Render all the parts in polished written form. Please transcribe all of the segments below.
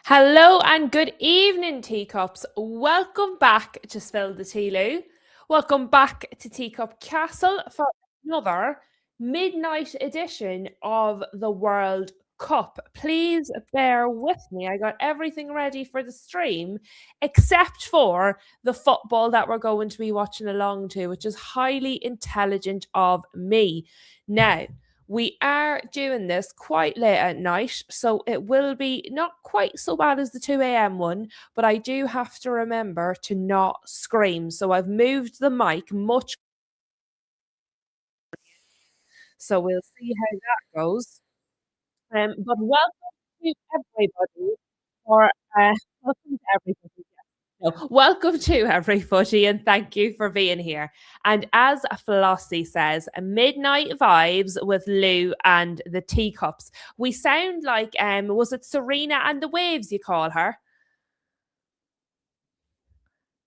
Hello and good evening, teacups. Welcome back to Spill the Tea Loo. Welcome back to Teacup Castle for another midnight edition of the World Cup. Please bear with me. I got everything ready for the stream except for the football that we're going to be watching along to, which is highly intelligent of me. Now, we are doing this quite late at night, so it will be not quite so bad as the 2 a.m. one, but I do have to remember to not scream. So I've moved the mic much, so we'll see how that goes. But welcome to everybody for welcome to everybody. No, welcome to everybody, and thank you for being here. And as Flossie says, midnight vibes with Lou and the teacups. We sound like was it Serena and the Waves you call her?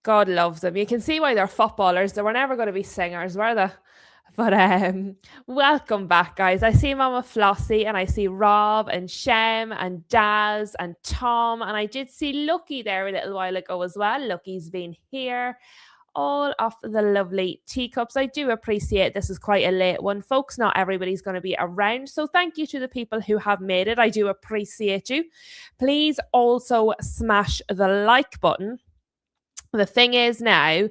God loves them. You can see why they're footballers. They were never going to be singers, were they? But welcome back, guys. I see Mama Flossie and I see Rob and Shem and Daz and Tom. And I did see Lucky there a little while ago as well. Lucky's been here. All of the lovely teacups. I do appreciate this is quite a late one, folks. Not everybody's going to be around. So thank you to the people who have made it. I do appreciate you. Please also smash the like button. The thing is now,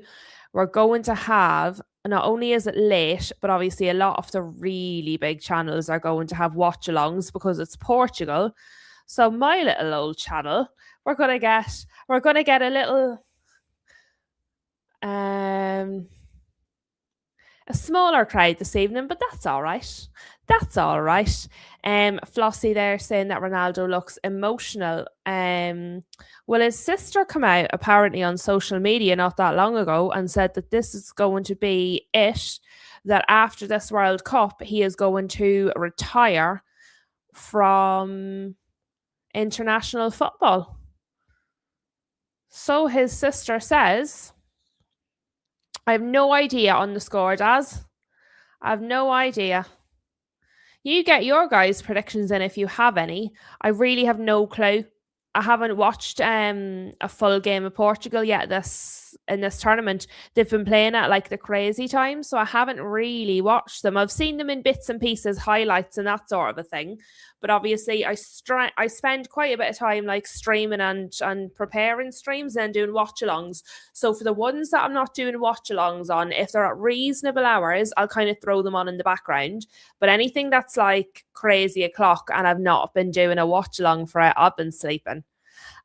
we're going to have, not only is it late, but obviously a lot of the really big channels are going to have watch-alongs because it's Portugal. So my little old channel, we're gonna get a little a smaller crowd this evening, but that's all right. That's all right. Flossie there saying that Ronaldo looks emotional. Well, his sister come out apparently on social media not that long ago and said that this is going to be it. That after this World Cup, he is going to retire from international football. So his sister says. I have no idea on the score, Daz. I have no idea. You get your guys' predictions in if you have any. I really have no clue. I haven't watched a full game of Portugal yet in this tournament. They've been playing at like the crazy time, so I haven't really watched them. I've seen them in bits and pieces, highlights and that sort of a thing. But obviously I spend quite a bit of time like streaming and preparing streams and doing watch-alongs. So for the ones that I'm not doing watch-alongs on, if they're at reasonable hours, I'll kind of throw them on in the background. But anything that's like crazy o'clock and I've not been doing a watch-along for it, I've been sleeping.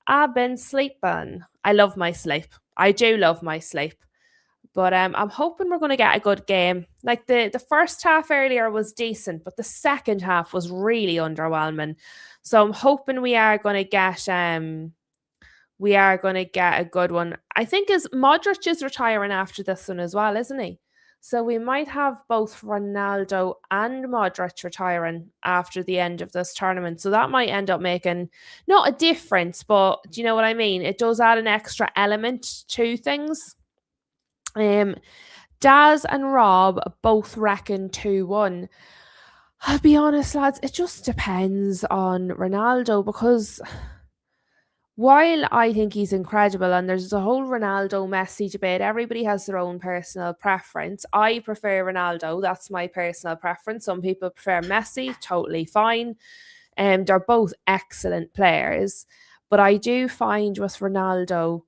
I've been sleeping. I love my sleep. I do love my sleep. But I'm hoping we're going to get a good game. Like the first half earlier was decent, but the second half was really underwhelming. So I'm hoping we are going to get a good one. I think is Modric is retiring after this one as well, isn't he? So we might have both Ronaldo and Modric retiring after the end of this tournament. So that might end up making not a difference, but do you know what I mean? It does add an extra element to things. Daz and Rob both reckon 2-1. I'll be honest, lads, it just depends on Ronaldo because while I think he's incredible and there's a whole Ronaldo Messi debate, everybody has their own personal preference. I prefer Ronaldo, that's my personal preference. Some people prefer Messi, totally fine. They're both excellent players. But I do find with Ronaldo,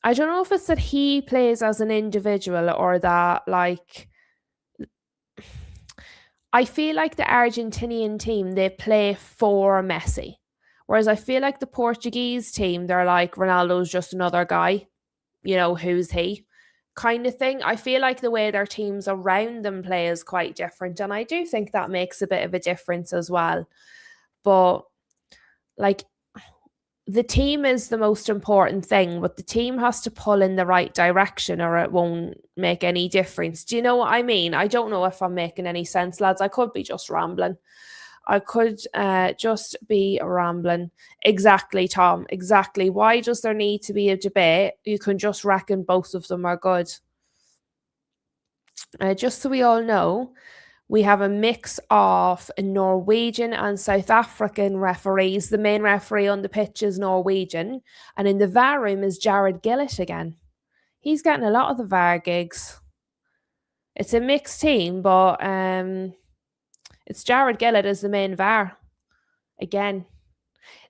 I don't know if it's that he plays as an individual or that, like, I feel like the Argentinian team, they play for Messi. Whereas I feel like the Portuguese team, they're like, Ronaldo's just another guy, who's he? Kind of thing. I feel like the way their teams around them play is quite different. And I do think that makes a bit of a difference as well. But like, the team is the most important thing, but the team has to pull in the right direction or it won't make any difference. Do you know what I mean? I don't know if I'm making any sense, lads. I could be just rambling. Exactly, Tom. Exactly. Why does there need to be a debate? You can just reckon both of them are good. Just so we all know, We have a mix of Norwegian and South African referees. The main referee on the pitch is Norwegian, and in the VAR room is Jared Gillett again. He's getting a lot of the VAR gigs. It's a mixed team, but it's Jared Gillett as the main VAR again.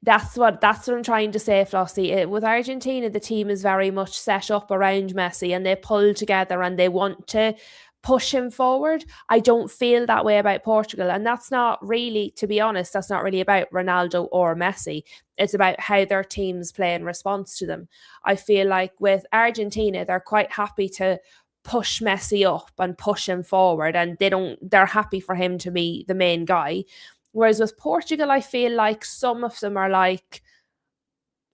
That's what I'm trying to say, Flossie. With Argentina, the team is very much set up around Messi, and they pull together and they want to push him forward. I don't feel that way about Portugal, and that's not really, to be honest, that's not really about Ronaldo or Messi. It's about how their teams play in response to them. I feel like with Argentina, they're quite happy to push Messi up and push him forward, and they're happy for him to be the main guy. Whereas with Portugal, I feel like some of them are like,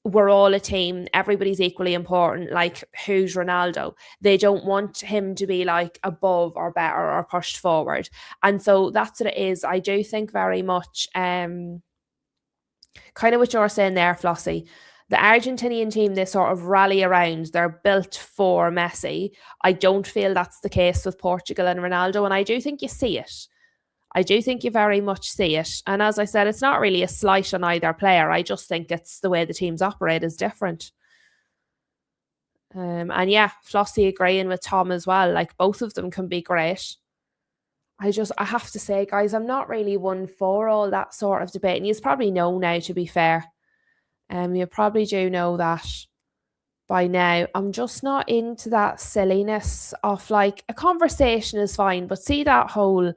we're all a team, everybody's equally important. Like, who's Ronaldo? They don't want him to be like above or better or pushed forward. And so that's what it is. I do think very much, kind of what you're saying there, Flossie. The Argentinian team, they sort of rally around. They're built for Messi. I don't feel that's the case with Portugal and Ronaldo. And I do think you see it. I do think you very much see it. And as I said, it's not really a slight on either player. I just think it's the way the teams operate is different. And yeah, Flossie agreeing with Tom as well. Like, both of them can be great. I have to say, guys, I'm not really one for all that sort of debate. And you probably know now, to be fair. You probably do know that by now. I'm just not into that silliness of, like, a conversation is fine, but see that whole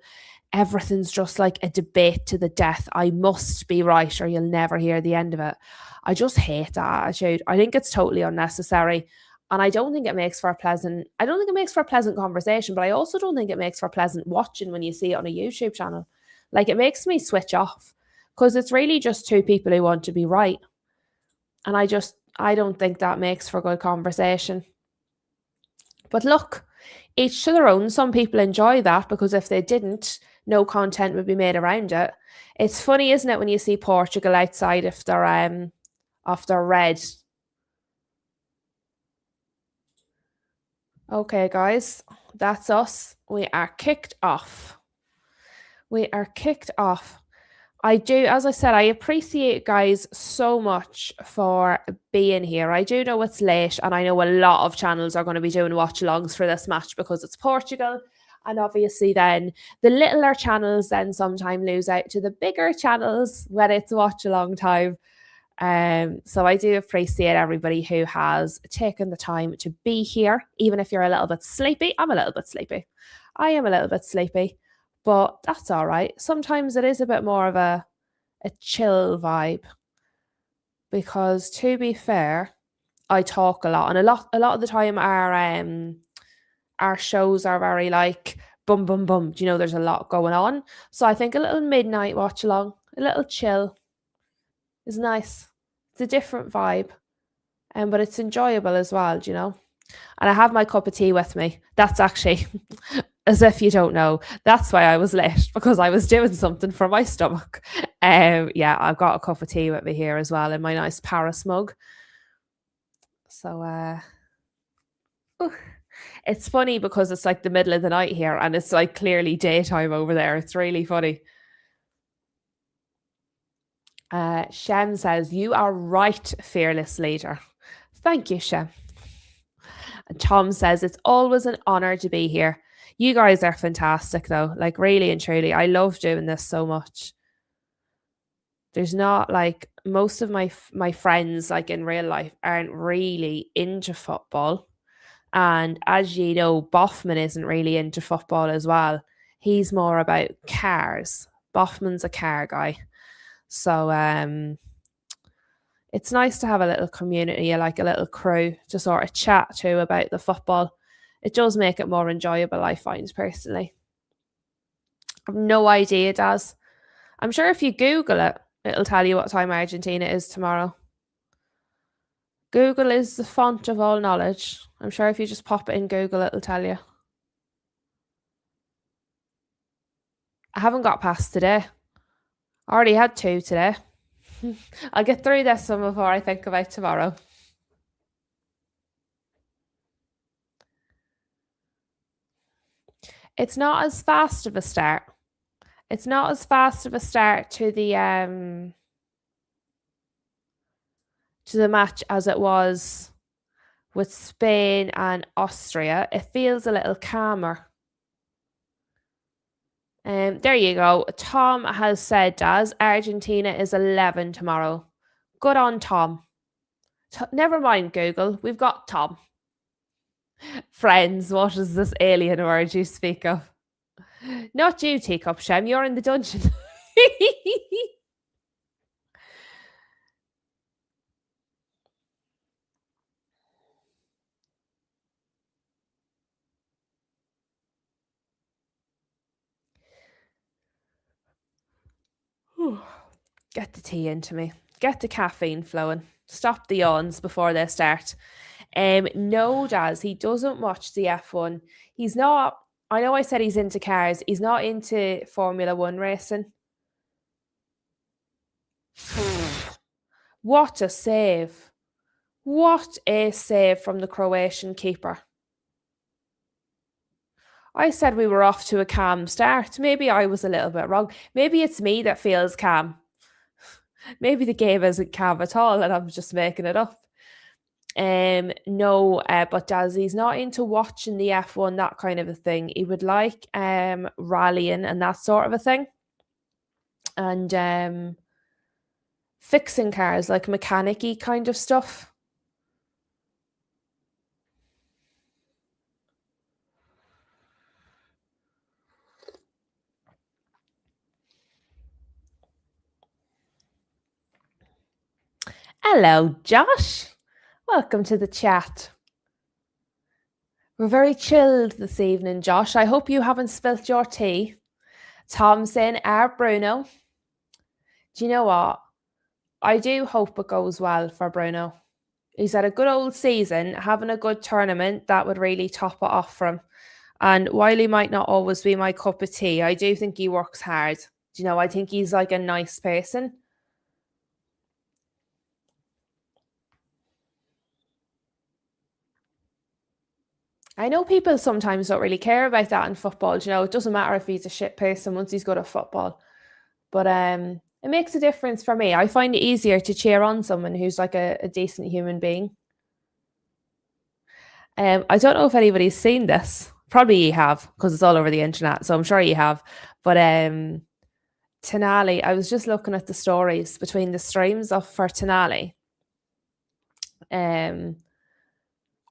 everything's just like a debate to the death. I must be right or you'll never hear the end of it. I just hate that attitude. I think it's totally unnecessary. And I don't think it makes for a pleasant, I don't think it makes for a pleasant conversation, but I also don't think it makes for pleasant watching when you see it on a YouTube channel. Like, it makes me switch off because it's really just two people who want to be right. And I don't think that makes for good conversation. But look, each to their own. Some people enjoy that because if they didn't, no content would be made around it. It's funny, isn't it, when you see Portugal outside if they're red. Okay, guys, that's us. We are kicked off. We are kicked off. I do, as I said, I appreciate guys so much for being here. I do know it's late, and I know a lot of channels are going to be doing watch alongs for this match because it's Portugal. And obviously, then the littler channels then sometimes lose out to the bigger channels when it's watch along time. So I do appreciate everybody who has taken the time to be here, even if you're a little bit sleepy. I'm a little bit sleepy. I am a little bit sleepy. But that's all right. Sometimes it is a bit more of a chill vibe because, to be fair, I talk a lot, and a lot of the time our shows are very like bum bum bum. Do you know, there's a lot going on. So I think a little midnight watch along, a little chill is nice. It's a different vibe, but it's enjoyable as well. Do you know? And I have my cup of tea with me. That's actually, as if you don't know, that's why I was late, because I was doing something for my stomach. Yeah, I've got a cup of tea with me here as well in my nice Paris mug. So it's funny because it's like the middle of the night here and it's like clearly daytime over there. It's really funny. Shem says, "You are right, fearless leader." Thank you, Shem. And Tom says, "It's always an honor to be here." You guys are fantastic, though. Like, really and truly, I love doing this so much. There's not, like, most of my friends, like, in real life aren't really into football. And as you know, Boffman isn't really into football as well. He's more about cars. Boffman's a car guy. So it's nice to have a little community, like a little crew to sort of chat to about the football. It does make it more enjoyable, I find, personally. I've no idea, Daz. I'm sure if you Google it, it'll tell you what time Argentina is tomorrow. Google is the font of all knowledge. I'm sure if you just pop it in Google, it'll tell you. I haven't got past today. I already had 2 today. I'll get through this one before I think about tomorrow. It's not as fast of a start. It's not as fast of a start to the match as it was with Spain and Austria. It feels a little calmer. There you go. Tom has said, Daz, Argentina is 11 tomorrow. Good on Tom. Never mind, Google. We've got Tom. Friends, what is this alien word you speak of? Not you, Teacup Shem. You're in the dungeon. Get the tea into me. Get the caffeine flowing. Stop the yawns before they start. No, Daz, he doesn't watch the F1. He's not. I know I said he's into cars. He's not into Formula One racing. What a save. What a save from the Croatian keeper. I said we were off to a calm start. Maybe I was a little bit wrong. Maybe it's me that feels calm. Maybe the game isn't calm at all and I'm just making it up. No, but Daz, he's not into watching the F1, that kind of a thing. He would like rallying and that sort of a thing. And fixing cars, like mechanic-y kind of stuff. Hello, Josh. Welcome to the chat. We're very chilled this evening, Josh. I hope you haven't spilt your tea. Tom saying, Bruno. Do you know what? I do hope it goes well for Bruno. He's had a good old season, having a good tournament that would really top it off for him. And while he might not always be my cup of tea, I do think he works hard. Do you know, I think he's like a nice person. I know people sometimes don't really care about that in football. You know, it doesn't matter if he's a shit person once he's good at football. But it makes a difference for me. I find it easier to cheer on someone who's like a decent human being. I don't know if anybody's seen this. Probably you have, because it's all over the internet. So I'm sure you have. But Tenali, I was just looking at the stories between the streams of for Tenali.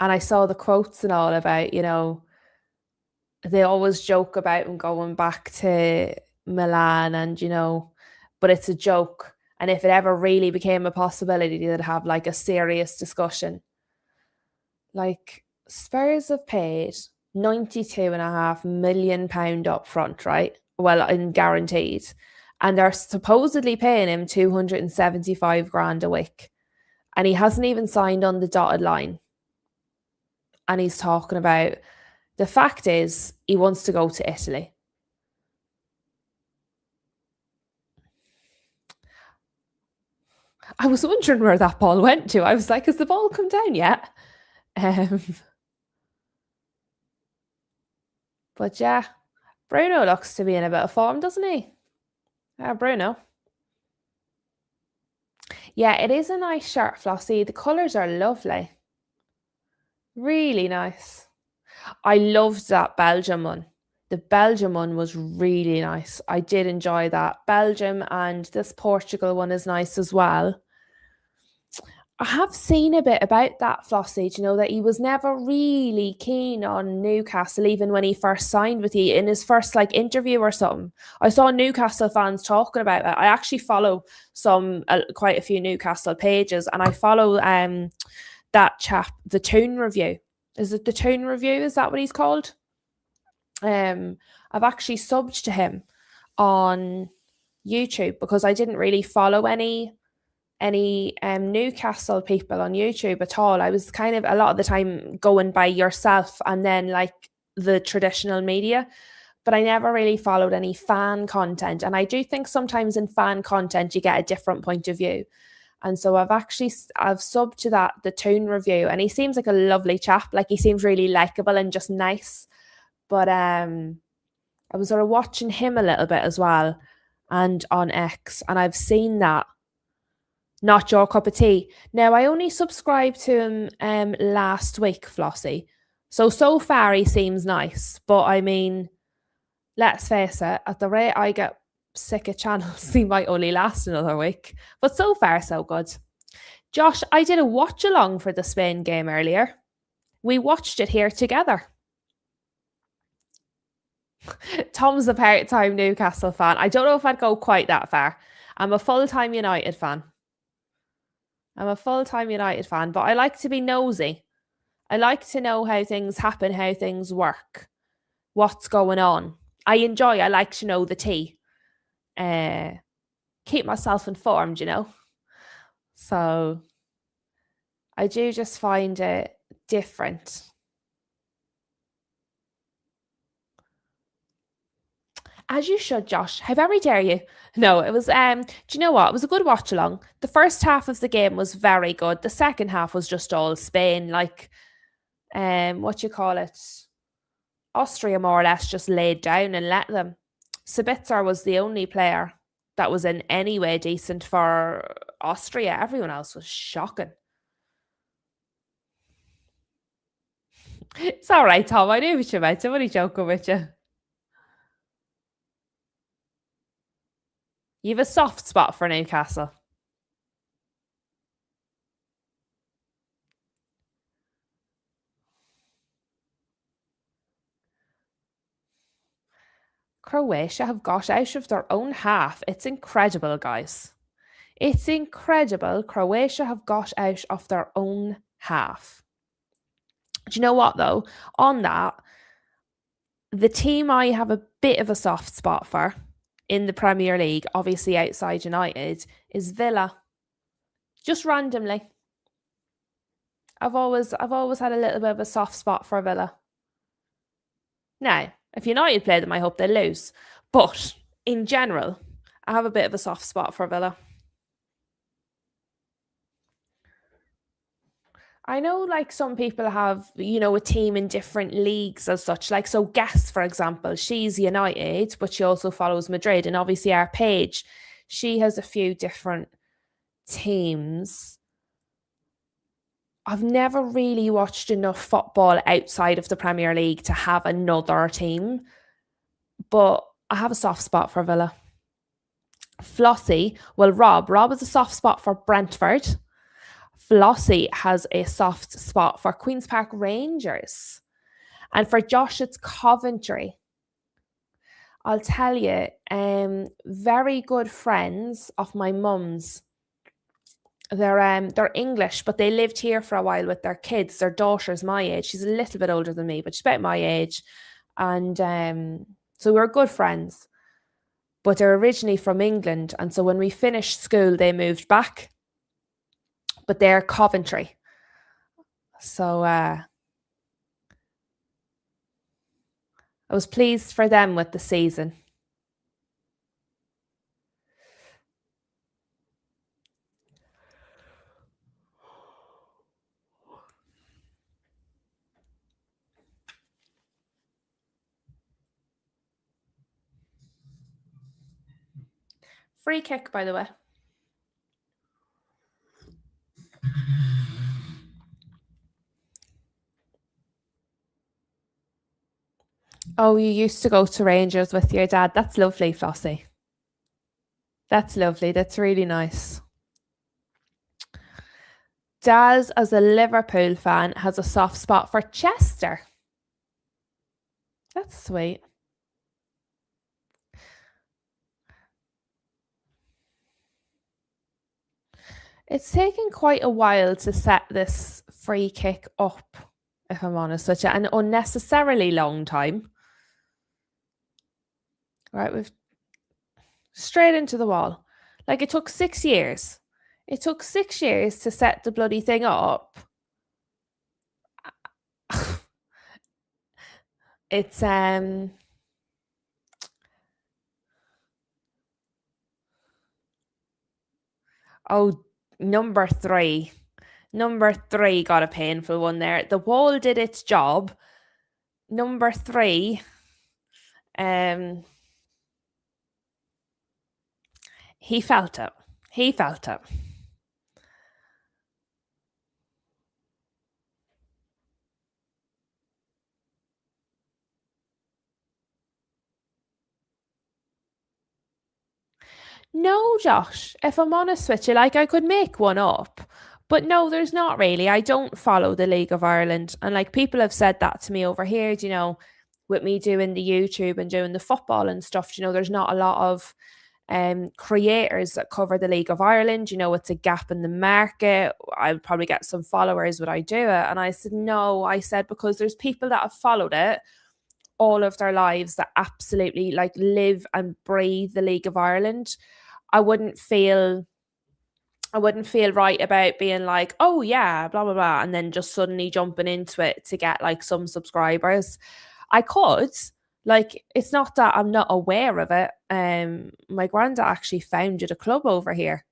And I saw the quotes and all about, you know, they always joke about him going back to Milan and, you know, but it's a joke. And if it ever really became a possibility, they'd have like a serious discussion. Like Spurs have paid £92.5 million up front, right? Well, in guaranteed. And they're supposedly paying him 275 grand a week. And he hasn't even signed on the dotted line. And he's talking about the fact is he wants to go to Italy. I was wondering where that ball went to. I was like, has the ball come down yet? But yeah, Bruno looks to be in a bit of form, doesn't he? Bruno. Yeah, it is a nice shirt, Flossie. The colours are lovely. Really nice. I loved that Belgium one. The Belgium one was really nice. I did enjoy that. Belgium and this Portugal one is nice as well. I have seen a bit about that, Flossie, you know, that he was never really keen on Newcastle, even when he first signed with you in his first like interview or something. I saw Newcastle fans talking about it. I actually follow quite a few Newcastle pages, and I follow that chap, the Toon Review. Is it the Toon Review? Is that what he's called? I've actually subbed to him on YouTube because I didn't really follow any Newcastle people on YouTube at all. I was kind of a lot of the time going by yourself and then like the traditional media, but I never really followed any fan content. And I do think sometimes in fan content you get a different point of view. And so I've subbed to the Toon Review, and he seems like a lovely chap. Like he seems really likable and just nice. But I was sort of watching him a little bit as well, and on X, and I've seen that. Not your cup of tea. Now I only subscribed to him last week, Flossie. So far he seems nice, but I mean, let's face it, at the rate I get sick of channels, he might only last another week. But so far, so good. Josh, I did a watch along for the Spain game earlier. We watched it here together. Tom's a part-time Newcastle fan. I don't know if I'd go quite that far. I'm a full-time United fan. But I like to be nosy. I like to know how things happen, how things work, what's going on. I like to know the tea. Keep myself informed, you know. So I do just find it different. As you should, Josh. How very dare you? No, it was do you know what? It was a good watch along. The first half of the game was very good. The second half was just all Spain, like what you call it? Austria more or less just laid down and let them. Sabitzer was the only player that was in any way decent for Austria. Everyone else was shocking. It's all right, Tom. I knew what you meant. I'm only joking with you. You have a soft spot for Newcastle. Croatia have got out of their own half. It's incredible, guys. It's incredible. Croatia have got out of their own half. Do you know what, though? On that, the team I have a bit of a soft spot for in the Premier League, obviously outside United, is Villa. Just randomly. I've always had a little bit of a soft spot for Villa. Now, if United play them, I hope they lose. But in general, I have a bit of a soft spot for Villa. I know, like, some people have, you know, a team in different leagues as such. Like, so Guess, for example, she's United, but she also follows Madrid. And obviously our Paige, she has a few different teams. I've never really watched enough football outside of the Premier League to have another team, but I have a soft spot for Villa. Flossie, well, Rob has a soft spot for Brentford. Flossie has a soft spot for Queen's Park Rangers. And for Josh, it's Coventry. I'll tell you, very good friends of my mum's. They're English, but they lived here for a while with their kids. Their daughter's my age. She's a little bit older than me, but she's about my age. And so we're good friends. But they're originally from England. And so when we finished school, they moved back. But they're Coventry. So I was pleased for them with the season. Free kick, by the way. Oh, you used to go to Rangers with your dad. That's lovely, Flossie. That's lovely. That's really nice. Daz, as a Liverpool fan, has a soft spot for Chester. That's sweet. It's taken quite a while to set this free kick up, if I'm honest with you, an unnecessarily long time. Right, we've straight into the wall. Like, it took 6 years. It took 6 years to set the bloody thing up. It's oh, number 3. Number 3 got a painful one there. The wall did its job. Number 3 Um, he felt it. He felt it. No, Josh, if I'm honest with you, like I could make one up, but no, there's not really. I don't follow the League of Ireland. And like people have said that to me over here, with me doing the YouTube and doing the football and stuff, there's not a lot of creators that cover the League of Ireland. It's a gap in the market. I would probably get some followers would I do it. And I said, no, I said, because there's people that have followed it all of their lives that absolutely like live and breathe the League of Ireland. I wouldn't feel I wouldn't feel right about being like, oh yeah, blah blah blah, and then just suddenly jumping into it to get like some subscribers. I could, like, it's not that I'm not aware of it. My granddad actually founded a club over here.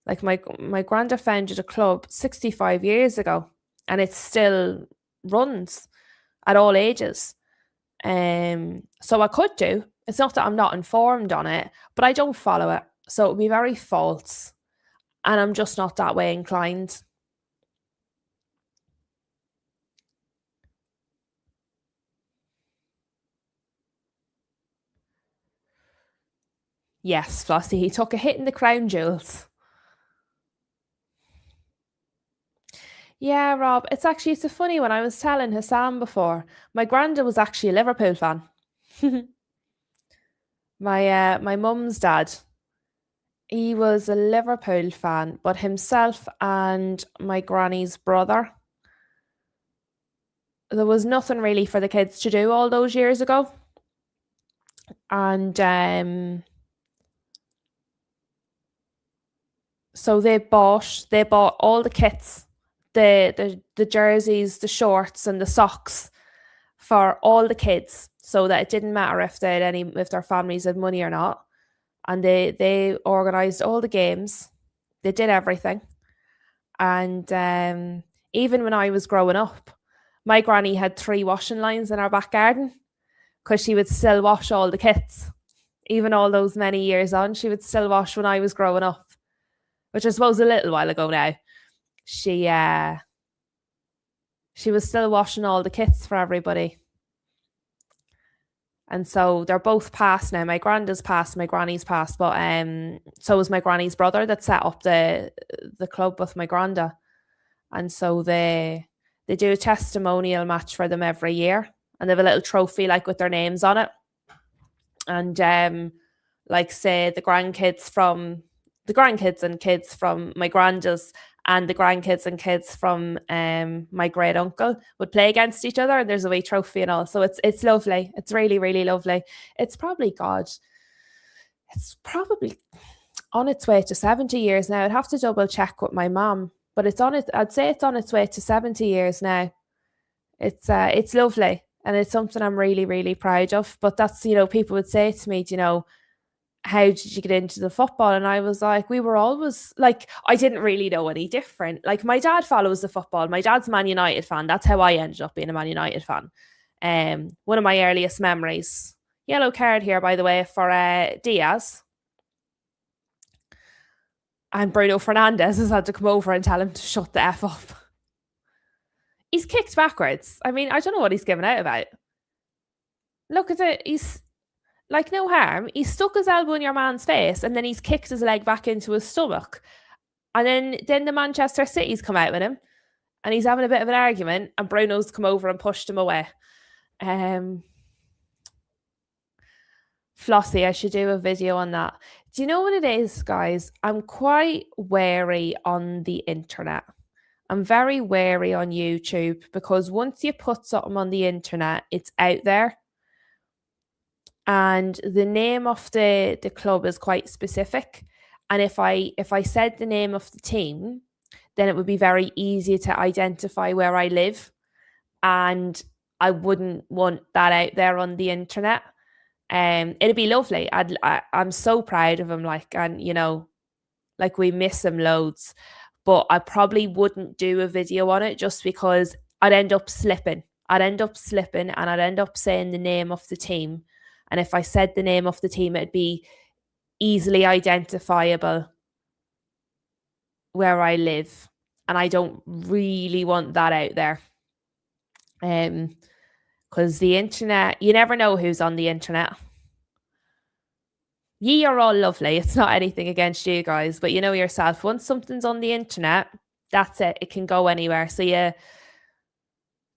Like my granddad founded a club 65 years ago, and it still runs at all ages. So I could do. It's not that I'm not informed on it, but I don't follow it. So it would be very false. And I'm just not that way inclined. Yes, Flossie, he took a hit in the crown jewels. Yeah, Rob, it's a funny one. I was telling Hassan before. My granddad was actually a Liverpool fan. My mum's dad, he was a Liverpool fan, but himself and my granny's brother, there was nothing really for the kids to do all those years ago. And so they bought all the kits, the jerseys, the shorts, and the socks for all the kids, so that it didn't matter if their families had money or not. And they organized all the games. They did everything. And even when I was growing up, my granny had 3 washing lines in our back garden because she would still wash all the kits. Even all those many years on, she would still wash when I was growing up, which I suppose a little while ago now. She uh she was still washing all the kits for everybody. And so they're both passed now. My granddad's passed, my granny's passed, but so was my granny's brother that set up the club with my granda. And so they do a testimonial match for them every year, and they have a little trophy like with their names on it. And like say the grandkids and kids from my granda's and the grandkids and kids from my great uncle would play against each other, and there's a wee trophy and all. So it's lovely. It's really really lovely. It's probably God. It's probably on its way to 70 years now. I'd have to double check with my mom, but it's on it. I'd say it's on its way to 70 years now. It's lovely, and it's something I'm really really proud of. But that's, people would say to me, how did you get into the football? And I was like, we were always like, I didn't really know any different. Like my dad follows the football. My dad's a Man United fan. That's how I ended up being a Man United fan. One of my earliest memories. Yellow card here, by the way, for Diaz. And Bruno Fernandes has had to come over and tell him to shut the F up. He's kicked backwards. I mean, I don't know what he's giving out about. Look at it. He's like, no harm. He stuck his elbow in your man's face, and then he's kicked his leg back into his stomach. And then the Manchester City's come out with him, and he's having a bit of an argument, and Bruno's come over and pushed him away. Flossie, I should do a video on that. Do you know what it is, guys? I'm quite wary on the internet. I'm very wary on YouTube because once you put something on the internet, it's out there. And the name of the club is quite specific. And if I said the name of the team, then it would be very easy to identify where I live. And I wouldn't want that out there on the internet. It'd be lovely. I'm so proud of him, and like we miss him loads. But I probably wouldn't do a video on it just because I'd end up slipping. And I'd end up saying the name of the team. And if I said the name of the team, it'd be easily identifiable where I live. And I don't really want that out there. Because the internet, you never know who's on the internet. Ye are all lovely. It's not anything against you guys, but you know yourself, once something's on the internet, that's it. It can go anywhere. So yeah,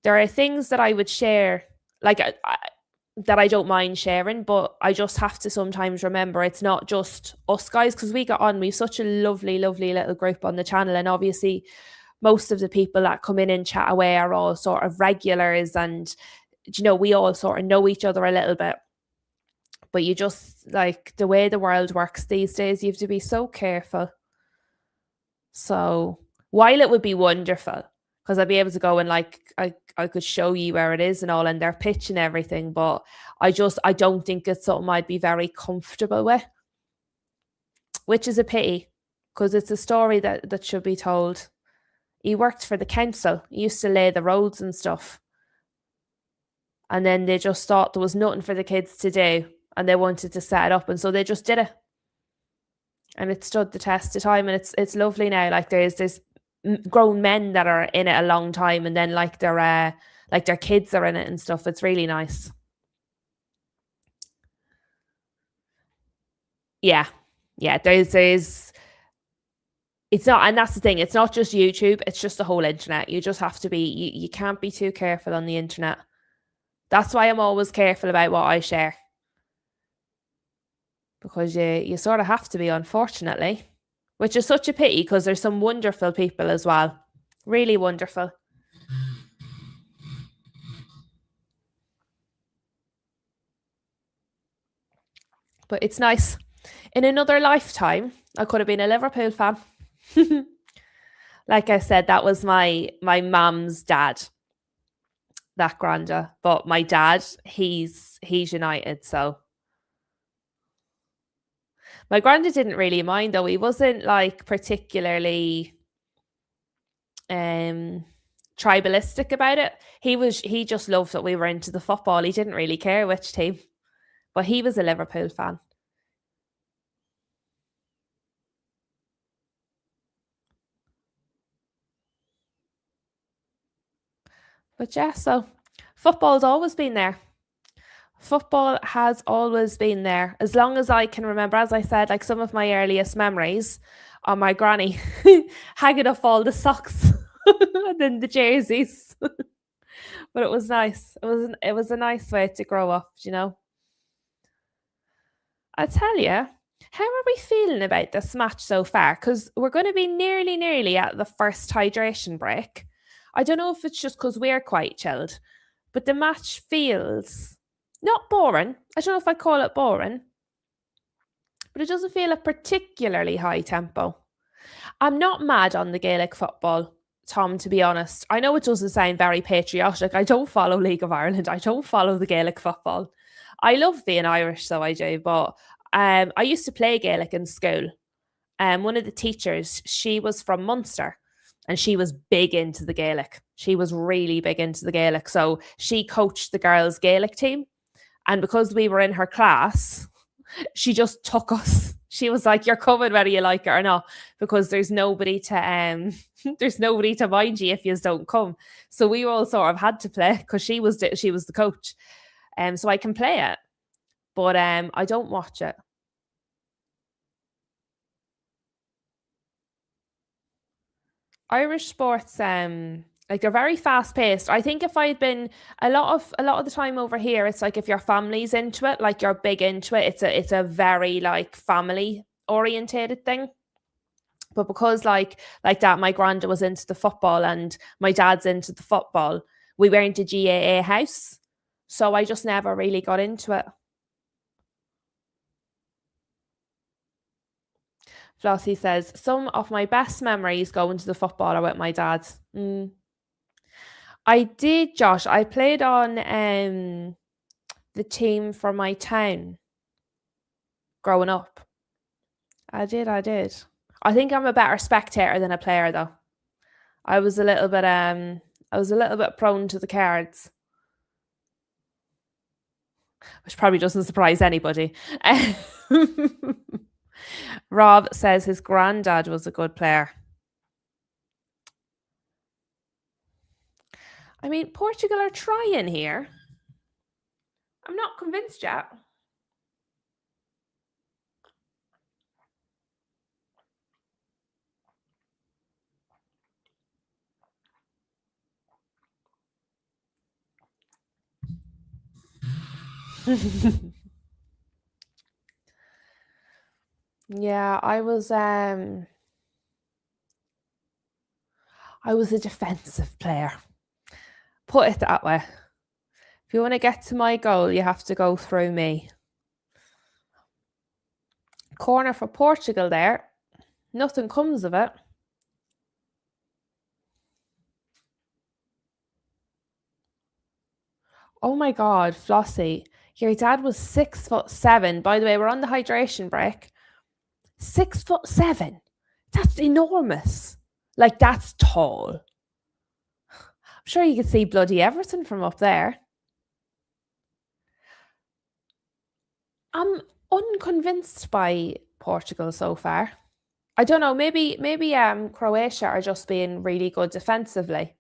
there are things that I would share, like that I don't mind sharing, but I just have to sometimes remember it's not just us guys, because we got on. We've such a lovely, lovely little group on the channel, and obviously most of the people that come in and chat away are all sort of regulars, and we all sort of know each other a little bit. But you just, like, the way the world works these days, you have to be so careful. So while it would be wonderful, because I'd be able to go and like I could show you where it is and all, and their pitch and everything, but I don't think it's something I'd be very comfortable with, which is a pity, because it's a story that should be told. He worked for the council. He used to lay the roads and stuff, and then they just thought there was nothing for the kids to do, and they wanted to set it up, and so they just did it, and it stood the test of time, and it's lovely now. Like, there's grown men that are in it a long time, and then like their kids are in it and stuff. It's really nice. Yeah, there's it's not, and that's the thing, it's not just YouTube, it's just the whole internet. You just have to be, you can't be too careful on the internet. That's why I'm always careful about what I share, because you sort of have to be, unfortunately, which is such a pity, because there's some wonderful people as well. Really wonderful. But it's nice. In another lifetime, I could have been a Liverpool fan. Like I said, that was my mum's dad, that granda. But my dad, he's United, so my granda didn't really mind, though. He wasn't like particularly tribalistic about it. He just loved that we were into the football. He didn't really care which team, but he was a Liverpool fan. But yeah, so football's always been there. Football has always been there, as long as I can remember. As I said, like, some of my earliest memories are my granny hanging up all the socks and then the jerseys. But it was nice. It was a nice way to grow up. I tell you, how are we feeling about this match so far? Because we're going to be nearly at the first hydration break. I don't know if it's just because we're quite chilled, but the match feels not boring. I don't know if I call it boring, but it doesn't feel a particularly high tempo. I'm not mad on the Gaelic football, Tom, to be honest. I know it doesn't sound very patriotic. I don't follow League of Ireland. I don't follow the Gaelic football. I love being Irish, so I do. But I used to play Gaelic in school. One of the teachers, she was from Munster, and she was big into the Gaelic. She was really big into the Gaelic. So she coached the girls' Gaelic team. And because we were in her class, she just took us. She was like, "You're coming whether you like it or not, because there's nobody to there's nobody to mind you if you don't come." So we all sort of had to play, because she was the coach. So I can play it, but I don't watch it. Irish sports, like, they're very fast paced. I think if I had been a lot of the time over here, it's like, if your family's into it, like you're big into it, it's a very like family orientated thing. But because like that, my granda was into the football and my dad's into the football. We weren't a GAA house, so I just never really got into it. Flossie says, some of my best memories going to the football are with my dad. I did, Josh. I played on the team for my town growing up. I did. I think I'm a better spectator than a player, though. I was a little bit prone to the cards. which probably doesn't surprise anybody. Rob says his granddad was a good player. I mean, Portugal are trying here. I'm not convinced yet. Yeah, I was a defensive player. Put it that way. If you want to get to my goal, you have to go through me. Corner for Portugal there. Nothing comes of it. Oh my God, Flossie. Your dad was 6'7". By the way, we're on the hydration break. 6'7". That's enormous. Like, that's tall. I'm sure you could see bloody Everton from up there. I'm unconvinced by Portugal so far. I don't know, maybe Croatia are just being really good defensively.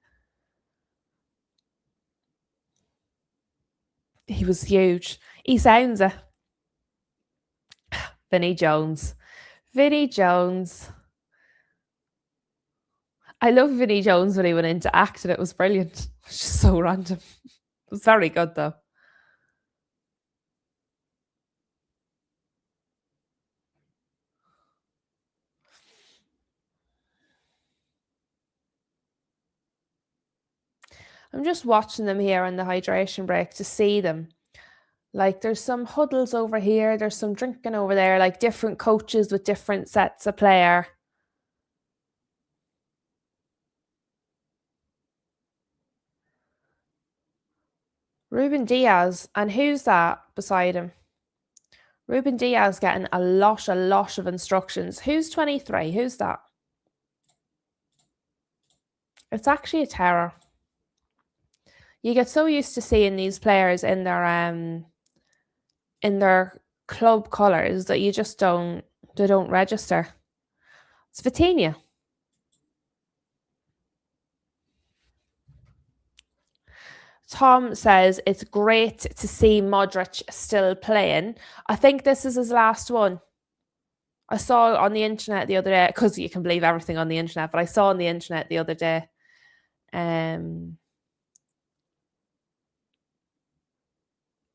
He was huge. He sounds it. Vinnie Jones. Vinnie Jones. I love Vinnie Jones when he went into acting. It was brilliant. It was just so random. It was very good though. I'm just watching them here on the hydration break to see them. Like, there's some huddles over here, there's some drinking over there, like different coaches with different sets of player. Ruben Diaz, and who's that beside him? Ruben Diaz getting a lot of instructions. Who's 23? Who's that? It's actually a terror. You get so used to seeing these players in their club colours that you just don't register. It's Vitinha. Tom says it's great to see Modric still playing. I think this is his last one. I saw on the internet the other day, because you can believe everything on the internet, but I saw on the internet the other day.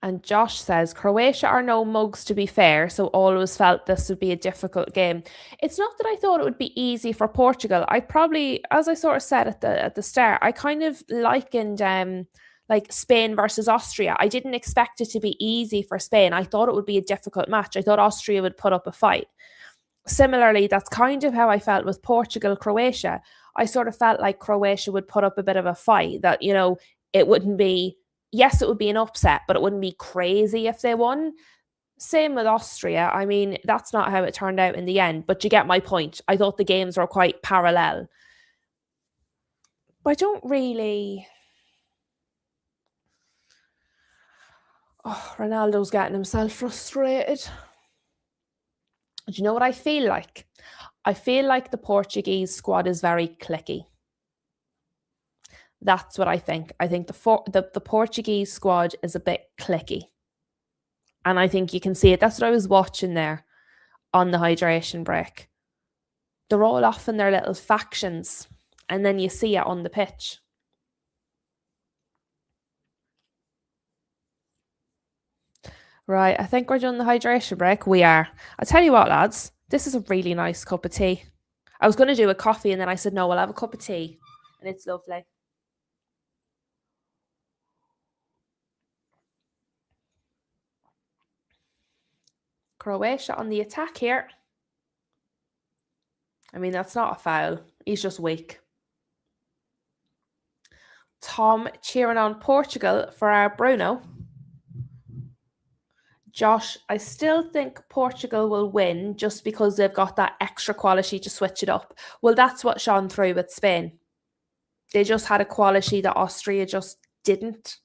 And Josh says, Croatia are no mugs, to be fair, so always felt this would be a difficult game. It's not that I thought it would be easy for Portugal. I probably, as I sort of said at the start, I kind of likened like Spain versus Austria. I didn't expect it to be easy for Spain. I thought it would be a difficult match. I thought Austria would put up a fight. Similarly, that's kind of how I felt with Portugal, Croatia. I sort of felt like Croatia would put up a bit of a fight, that, you know, it wouldn't be, yes, it would be an upset, but it wouldn't be crazy if they won. Same with Austria. I mean, that's not how it turned out in the end, but you get my point. I thought the games were quite parallel. But I don't really. Oh, Ronaldo's getting himself frustrated. Do you know what I feel like? I feel like the Portuguese squad is very cliquey. That's what I think. I think the Portuguese squad is a bit cliquey. And I think you can see it. That's what I was watching there on the hydration break. They're all off in their little factions, and then you see it on the pitch. Right, I think we're done the hydration break. We are. I'll tell you what, lads, this is a really nice cup of tea. I was going to do a coffee, and then I said, no, I'll have a cup of tea. And it's lovely. Croatia on the attack here. I mean, that's not a foul. He's just weak. Tom cheering on Portugal for our Bruno. Josh, I still think Portugal will win just because they've got that extra quality to switch it up. Well, that's what shone through with Spain. They just had a quality that Austria just didn't.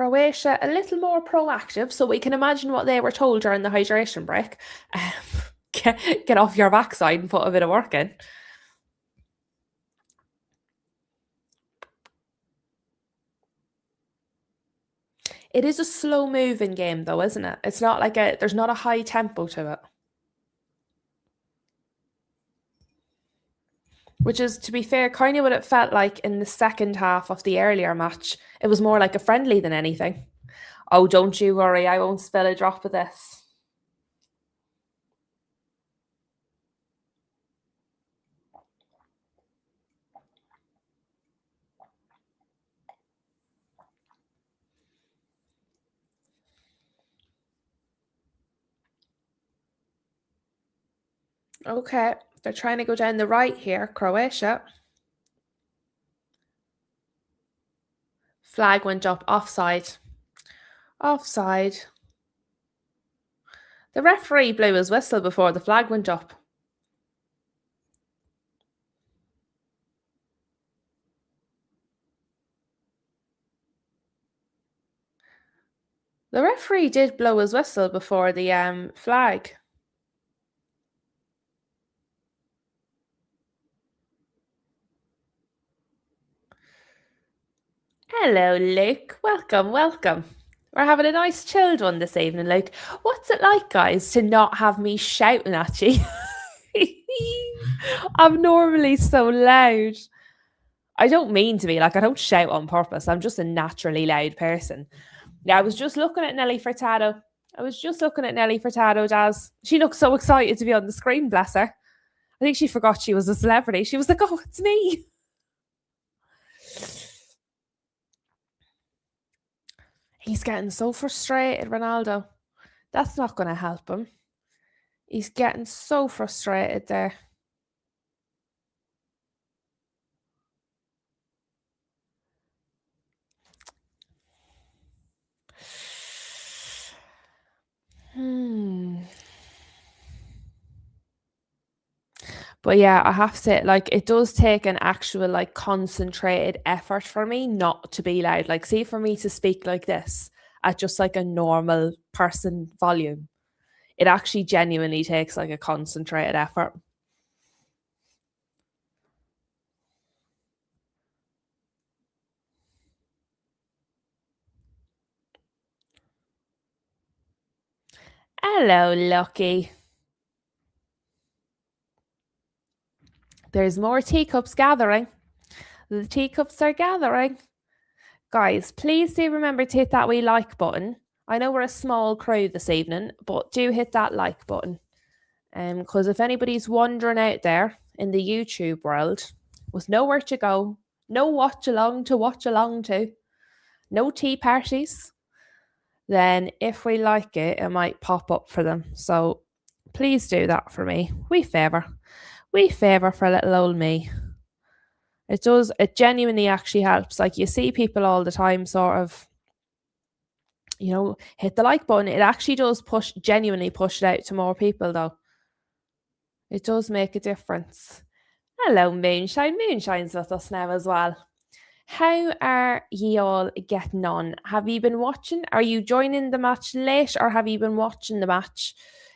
Croatia a little more proactive, so we can imagine what they were told during the hydration break. Um, get off your backside and put a bit of work in. It is a slow moving game though, isn't it? It's not like there's not a high tempo to it. Which is, to be fair, kind of what it felt like in the second half of the earlier match. It was more like a friendly than anything. Oh, don't you worry, I won't spill a drop of this. Okay, they're trying to go down the right here, Croatia. Flag went up, offside. Offside. The referee blew his whistle before the flag went up. The referee did blow his whistle before the flag. Hello, Luke. Welcome, welcome. We're having a nice chilled one this evening, Luke. What's it like, guys, to not have me shouting at you? I'm normally so loud. I don't mean to be, like, I don't shout on purpose. I'm just a naturally loud person. Yeah, I was just looking at Nelly Furtado. Daz. She looks so excited to be on the screen, bless her. I think she forgot she was a celebrity. She was like, oh, it's me. He's getting so frustrated, Ronaldo. That's not going to help him. He's getting so frustrated there. But yeah, I have to say, like, it does take an actual, like, concentrated effort for me not to be loud. Like, see, for me to speak like this at just like a normal person volume, it actually genuinely takes like a concentrated effort. Hello, Lucky. There's more teacups gathering. The teacups are gathering. Guys, please do remember to hit that wee like button. I know we're a small crew this evening, but do hit that like button. Because if anybody's wondering out there in the YouTube world, with nowhere to go, no watch along to, no tea parties, then if we like it, it might pop up for them. So please do that for me. We favour for little old me. It does, it genuinely actually helps. Like, you see people all the time sort of, you know, hit the like button. It actually does genuinely push it out to more people though. It does make a difference. Hello, Moonshine. Moonshine's with us now as well. How are ye all getting on? Have you been watching? Are you joining the match late, or have you been watching the match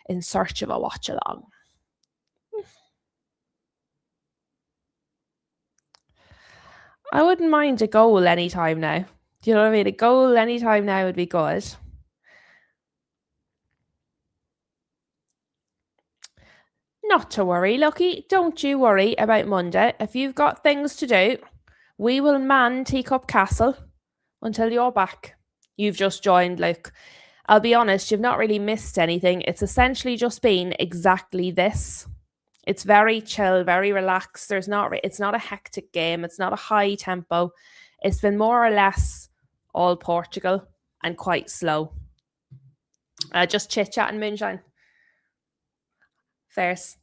in search of a watch along? I wouldn't mind a goal anytime now. Do you know what I mean? A goal anytime now would be good. Not to worry, Lucky. Don't you worry about Monday. If you've got things to do, we will man Teacup Castle until you're back. You've just joined, Luke. I'll be honest, you've not really missed anything. It's essentially just been exactly this. It's very chill, very relaxed. It's not a hectic game. It's not a high tempo. It's been more or less all Portugal and quite slow. Just chit chat and moonshine. Fairs.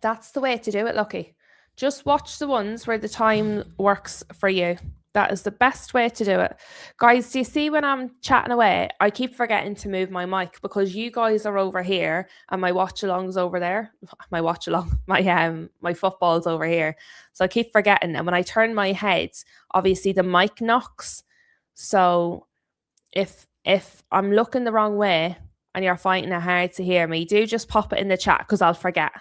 That's the way to do it, Lucky. Just watch the ones where the time works for you. That is the best way to do it. Guys, do you see when I'm chatting away, I keep forgetting to move my mic because you guys are over here and my watch along's over there. My watch along, my football's over here. So I keep forgetting. And when I turn my head, obviously the mic knocks. So if I'm looking the wrong way and you're finding it hard to hear me, do just pop it in the chat because I'll forget.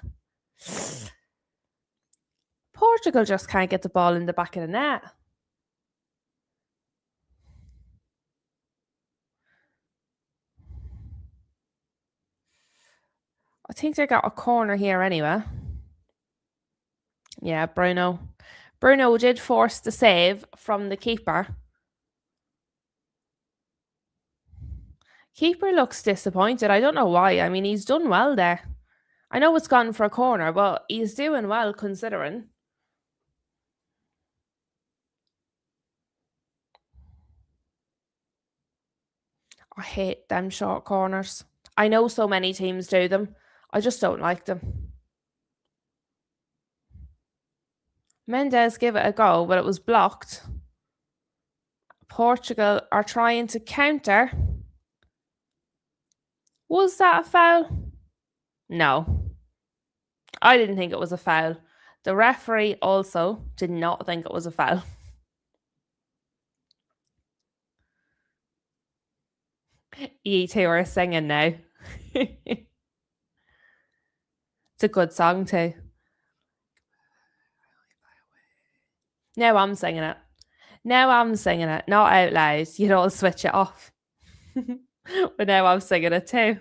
Portugal just can't get the ball in the back of the net. I think they got a corner here anyway. Yeah, Bruno. Bruno did force the save from the keeper. Keeper looks disappointed. I don't know why. I mean, he's done well there. I know it's gone for a corner, but he's doing well considering. I hate them short corners. I know so many teams do them. I just don't like them. Mendes gave it a go, but it was blocked. Portugal are trying to counter. Was that a foul? No. I didn't think it was a foul. The referee also did not think it was a foul. You two are singing now. It's a good song too. Now I'm singing it. Now I'm singing it, not out loud. You don't switch it off. But now I'm singing it too.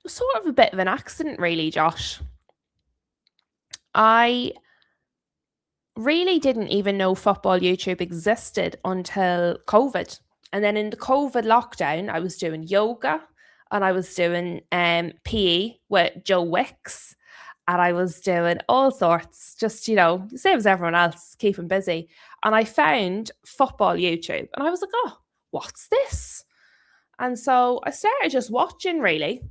Sort of a bit of an accident, really, Josh. I really didn't even know football YouTube existed until COVID. And then in the COVID lockdown, I was doing yoga and I was doing PE with Joe Wicks. And I was doing all sorts, just, same as everyone else, keeping busy. And I found football YouTube and I was like, oh, what's this? And so I started just watching, really.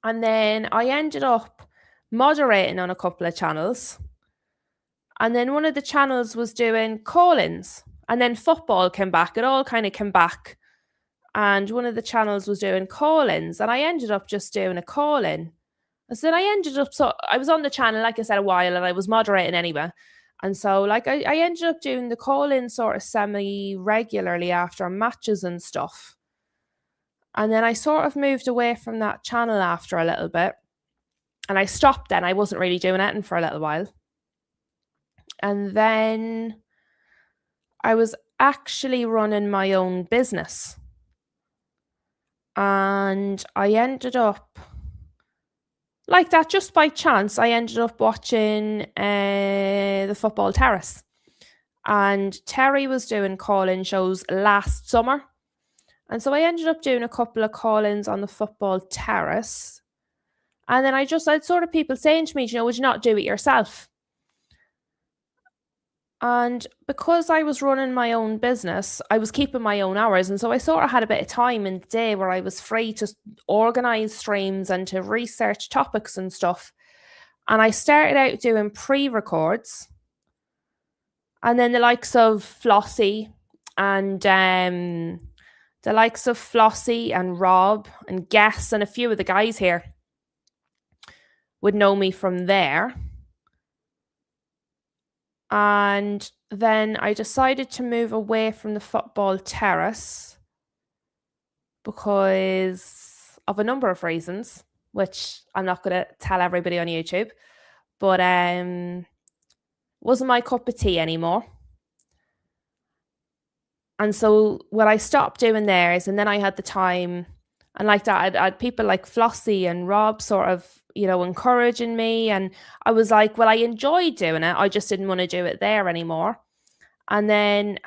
And then I ended up moderating on a couple of channels. And then one of the channels was doing call-ins. And then football came back. It all kind of came back. And one of the channels was doing call-ins. And I ended up just doing a call-in. And so then I was on the channel, like I said, a while, and I was moderating anyway. And so I ended up doing the call-in sort of semi-regularly after matches and stuff. And then I sort of moved away from that channel after a little bit. And I stopped then. I wasn't really doing anything for a little while. And then I was actually running my own business. And I ended up, like that, just by chance, I ended up watching the Football Terrace. And Terry was doing call-in shows last summer. And so I ended up doing a couple of call-ins on the Football Terrace. And then I'd sort of people saying to me, would you not do it yourself? And because I was running my own business, I was keeping my own hours. And so I sort of had a bit of time in the day where I was free to organize streams and to research topics and stuff. And I started out doing pre-records. And then the likes of Flossie and Rob and Guess and a few of the guys here would know me from there. And then I decided to move away from the Football Terrace because of a number of reasons, which I'm not going to tell everybody on YouTube, but wasn't my cup of tea anymore. And so what I stopped doing there is, and then I had the time, and like that, I had people like Flossie and Rob sort of, encouraging me. And I was like, well, I enjoyed doing it. I just didn't want to do it there anymore. And then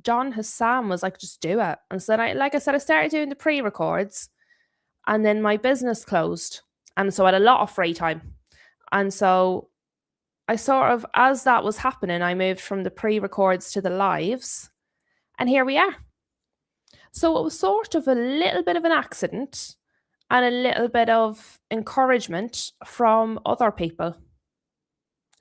John Hassam was like, just do it. And so then I started doing the pre-records, and then my business closed. And so I had a lot of free time. And so I sort of, as that was happening, I moved from the pre-records to the lives. And here we are. So it was sort of a little bit of an accident and a little bit of encouragement from other people.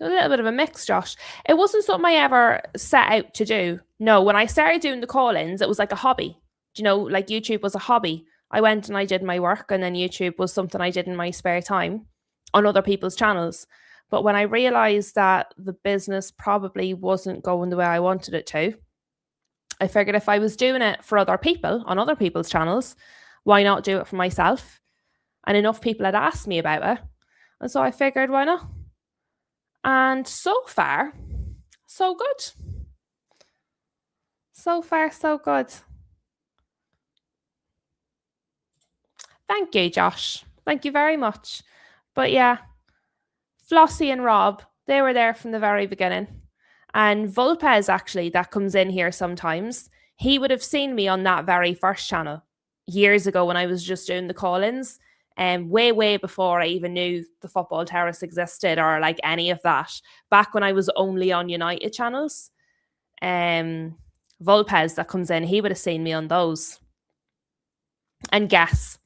A little bit of a mix, Josh. It wasn't something I ever set out to do. No, when I started doing the call ins, it was like a hobby. Do you know, like YouTube was a hobby. I went and I did my work, and then YouTube was something I did in my spare time on other people's channels. But when I realized that the business probably wasn't going the way I wanted it to, I figured if I was doing it for other people on other people's channels, why not do it for myself? And enough people had asked me about it. And so I figured, why not? And so far, so good. So far, so good. Thank you, Josh. Thank you very much. But yeah, Flossie and Rob, they were there from the very beginning. And Vulpez, actually, that comes in here sometimes, he would have seen me on that very first channel years ago when I was just doing the call ins. Way, way before I even knew the Football Terrace existed or like any of that. Back when I was only on United channels. Vulpez that comes in, he would have seen me on those. And Guess.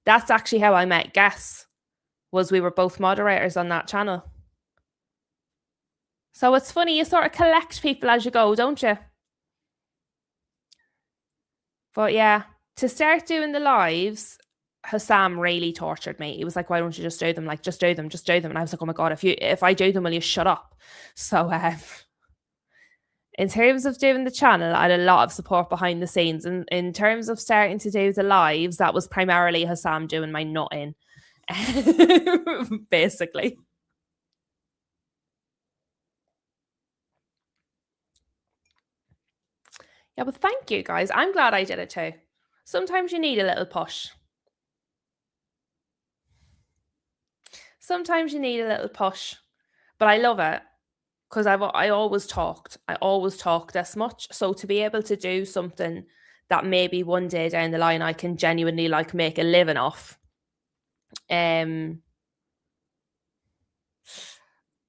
That's actually how I met Guess, was we were both moderators on that channel. So it's funny, you sort of collect people as you go, don't you? But yeah, to start doing the lives, Hassam really tortured me. He was like, why don't you just do them? Like, just do them. And I was like, oh my God, if I do them, will you shut up? So in terms of doing the channel, I had a lot of support behind the scenes. And in terms of starting to do the lives, that was primarily Hassam doing my nutting. Basically. Yeah, but thank you guys. I'm glad I did it too. Sometimes you need a little push. Sometimes you need a little push. But I love it because I always talked. I always talked this much. So to be able to do something that maybe one day down the line I can genuinely like make a living off.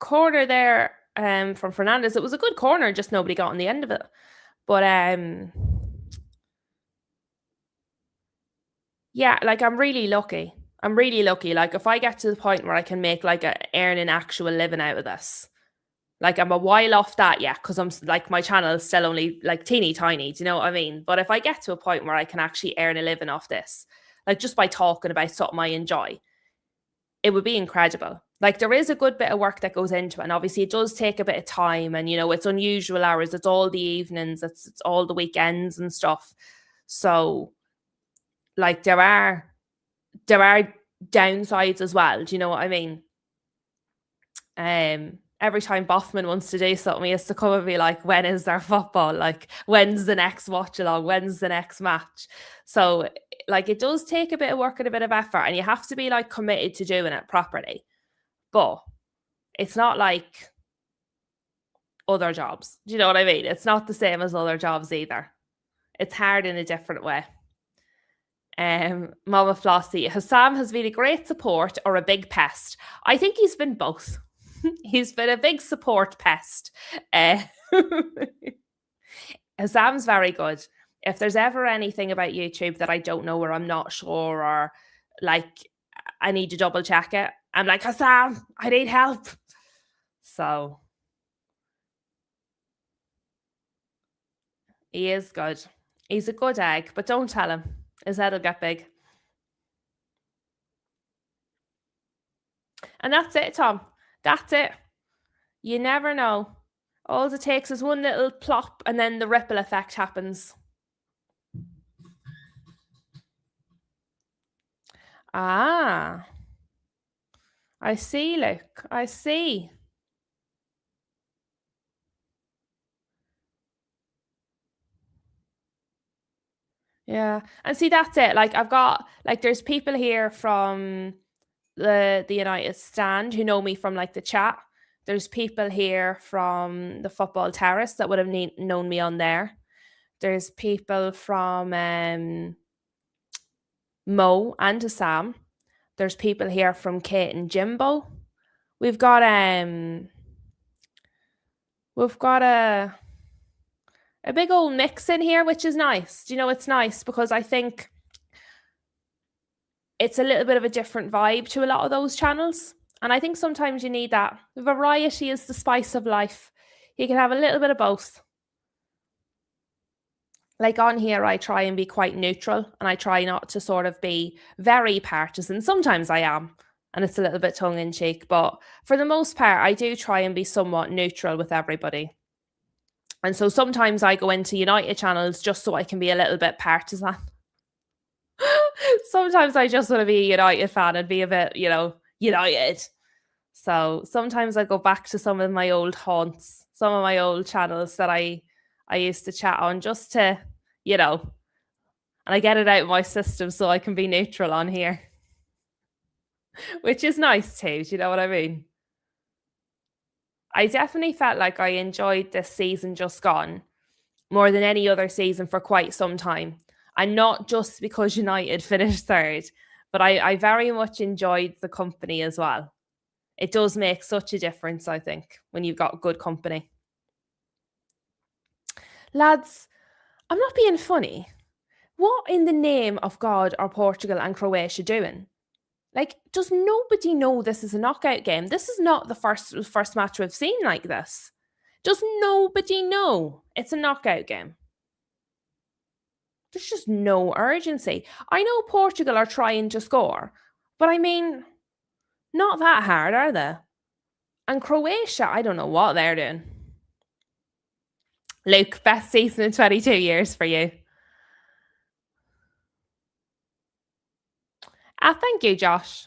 Corner there from Fernandez. It was a good corner, just nobody got on the end of it. But yeah, like I'm really lucky. Like if I get to the point where I can make like earn an actual living out of this, like I'm a while off that yet, because I'm like my channel is still only like teeny tiny. Do you know what I mean? But if I get to a point where I can actually earn a living off this, like just by talking about something I enjoy, it would be incredible. Like there is a good bit of work that goes into it, and obviously it does take a bit of time, and you know it's unusual hours. It's all the evenings. It's all the weekends and stuff. So, like there are downsides as well. Do you know what I mean? Every time Boffman wants to do something, he has to come and be like, when is there football? Like, when's the next watch-along? When's the next match? So, like, it does take a bit of work and a bit of effort, and you have to be, like, committed to doing it properly. But it's not like other jobs. Do you know what I mean? It's not the same as other jobs either. It's hard in a different way. Mama Flossie, Hassam has been a great support or a big pest. I think he's been both. He's been a big support pest. Hassam's very good. If there's ever anything about YouTube that I don't know or I'm not sure or like I need to double check it, I'm like, Hassam, I need help. So he is good. He's a good egg, but don't tell him. His head will get big. And that's it, Tom. That's it. You never know. All it takes is one little plop and then the ripple effect happens. Ah. I see, Luke. I see. Yeah. And see, that's it. Like I've got like there's people here from the United stand who know me from like the chat. There's people here from the Football Terrace that would have known me on there. There's people from Mo and Sam. There's people here from Kate and Jimbo. We've got a a big old mix in here, which is nice. Do you know, it's nice because I think it's a little bit of a different vibe to a lot of those channels. And I think sometimes you need that. Variety is the spice of life. You can have a little bit of both. Like on here, I try and be quite neutral and I try not to sort of be very partisan. Sometimes I am, and it's a little bit tongue in cheek, but for the most part, I do try and be somewhat neutral with everybody. And so sometimes I go into United channels just so I can be a little bit partisan. Sometimes I just want to be a United fan and be a bit, United. So sometimes I go back to some of my old haunts, some of my old channels that I used to chat on just to, and I get it out of my system so I can be neutral on here, which is nice too. Do you know what I mean? I definitely felt like I enjoyed this season just gone more than any other season for quite some time. And not just because United finished third, but I very much enjoyed the company as well. It does make such a difference, I think, when you've got good company. Lads, I'm not being funny. What in the name of God are Portugal and Croatia doing? Like, does nobody know this is a knockout game? This is not the first match we've seen like this. Does nobody know it's a knockout game? There's just no urgency. I know Portugal are trying to score, but I mean, not that hard, are they? And Croatia, I don't know what they're doing. Luke, best season in 22 years for you. Thank you, Josh.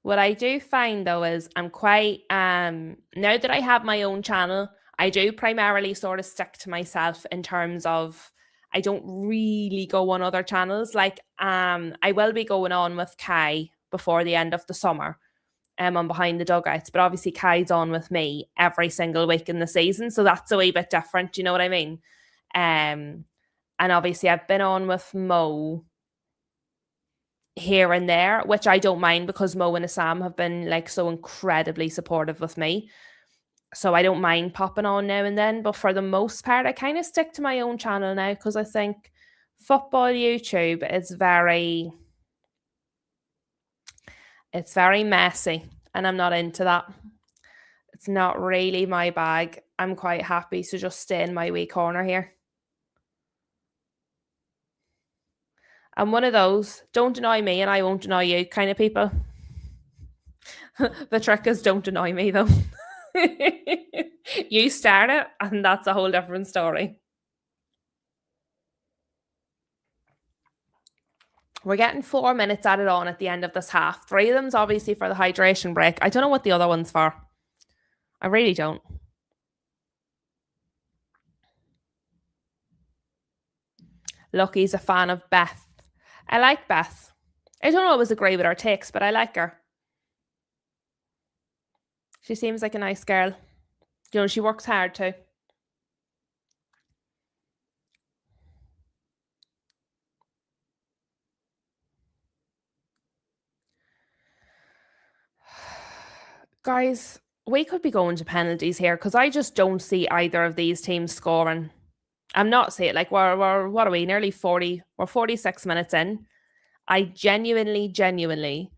What I do find though is I'm quite now that I have my own channel, I do primarily sort of stick to myself in terms of I don't really go on other channels. Like I will be going on with Kai before the end of the summer. On Behind the Dugouts, but obviously Kai's on with me every single week in the season, so that's a wee bit different. Do you know what I mean? And obviously I've been on with Mo here and there, which I don't mind because Mo and Assam have been like so incredibly supportive with me. So I don't mind popping on now and then. But for the most part, I kind of stick to my own channel now because I think football YouTube is it's very messy and I'm not into that. It's not really my bag. I'm quite happy to just stay in my wee corner here. I'm one of those don't annoy me and I won't annoy you kind of people. The trick is don't annoy me though. You start it and that's a whole different story. We're getting 4 minutes added on at the end of this half. 3 of them's obviously for the hydration break. I don't know what the other one's for. I really don't. Lucky's a fan of Beth. I like Beth. I don't always agree with her takes, but I like her. She seems like a nice girl. She works hard too. Guys, we could be going to penalties here because I just don't see either of these teams scoring. I'm not saying like we're what are we nearly 40? We're 46 minutes in. I genuinely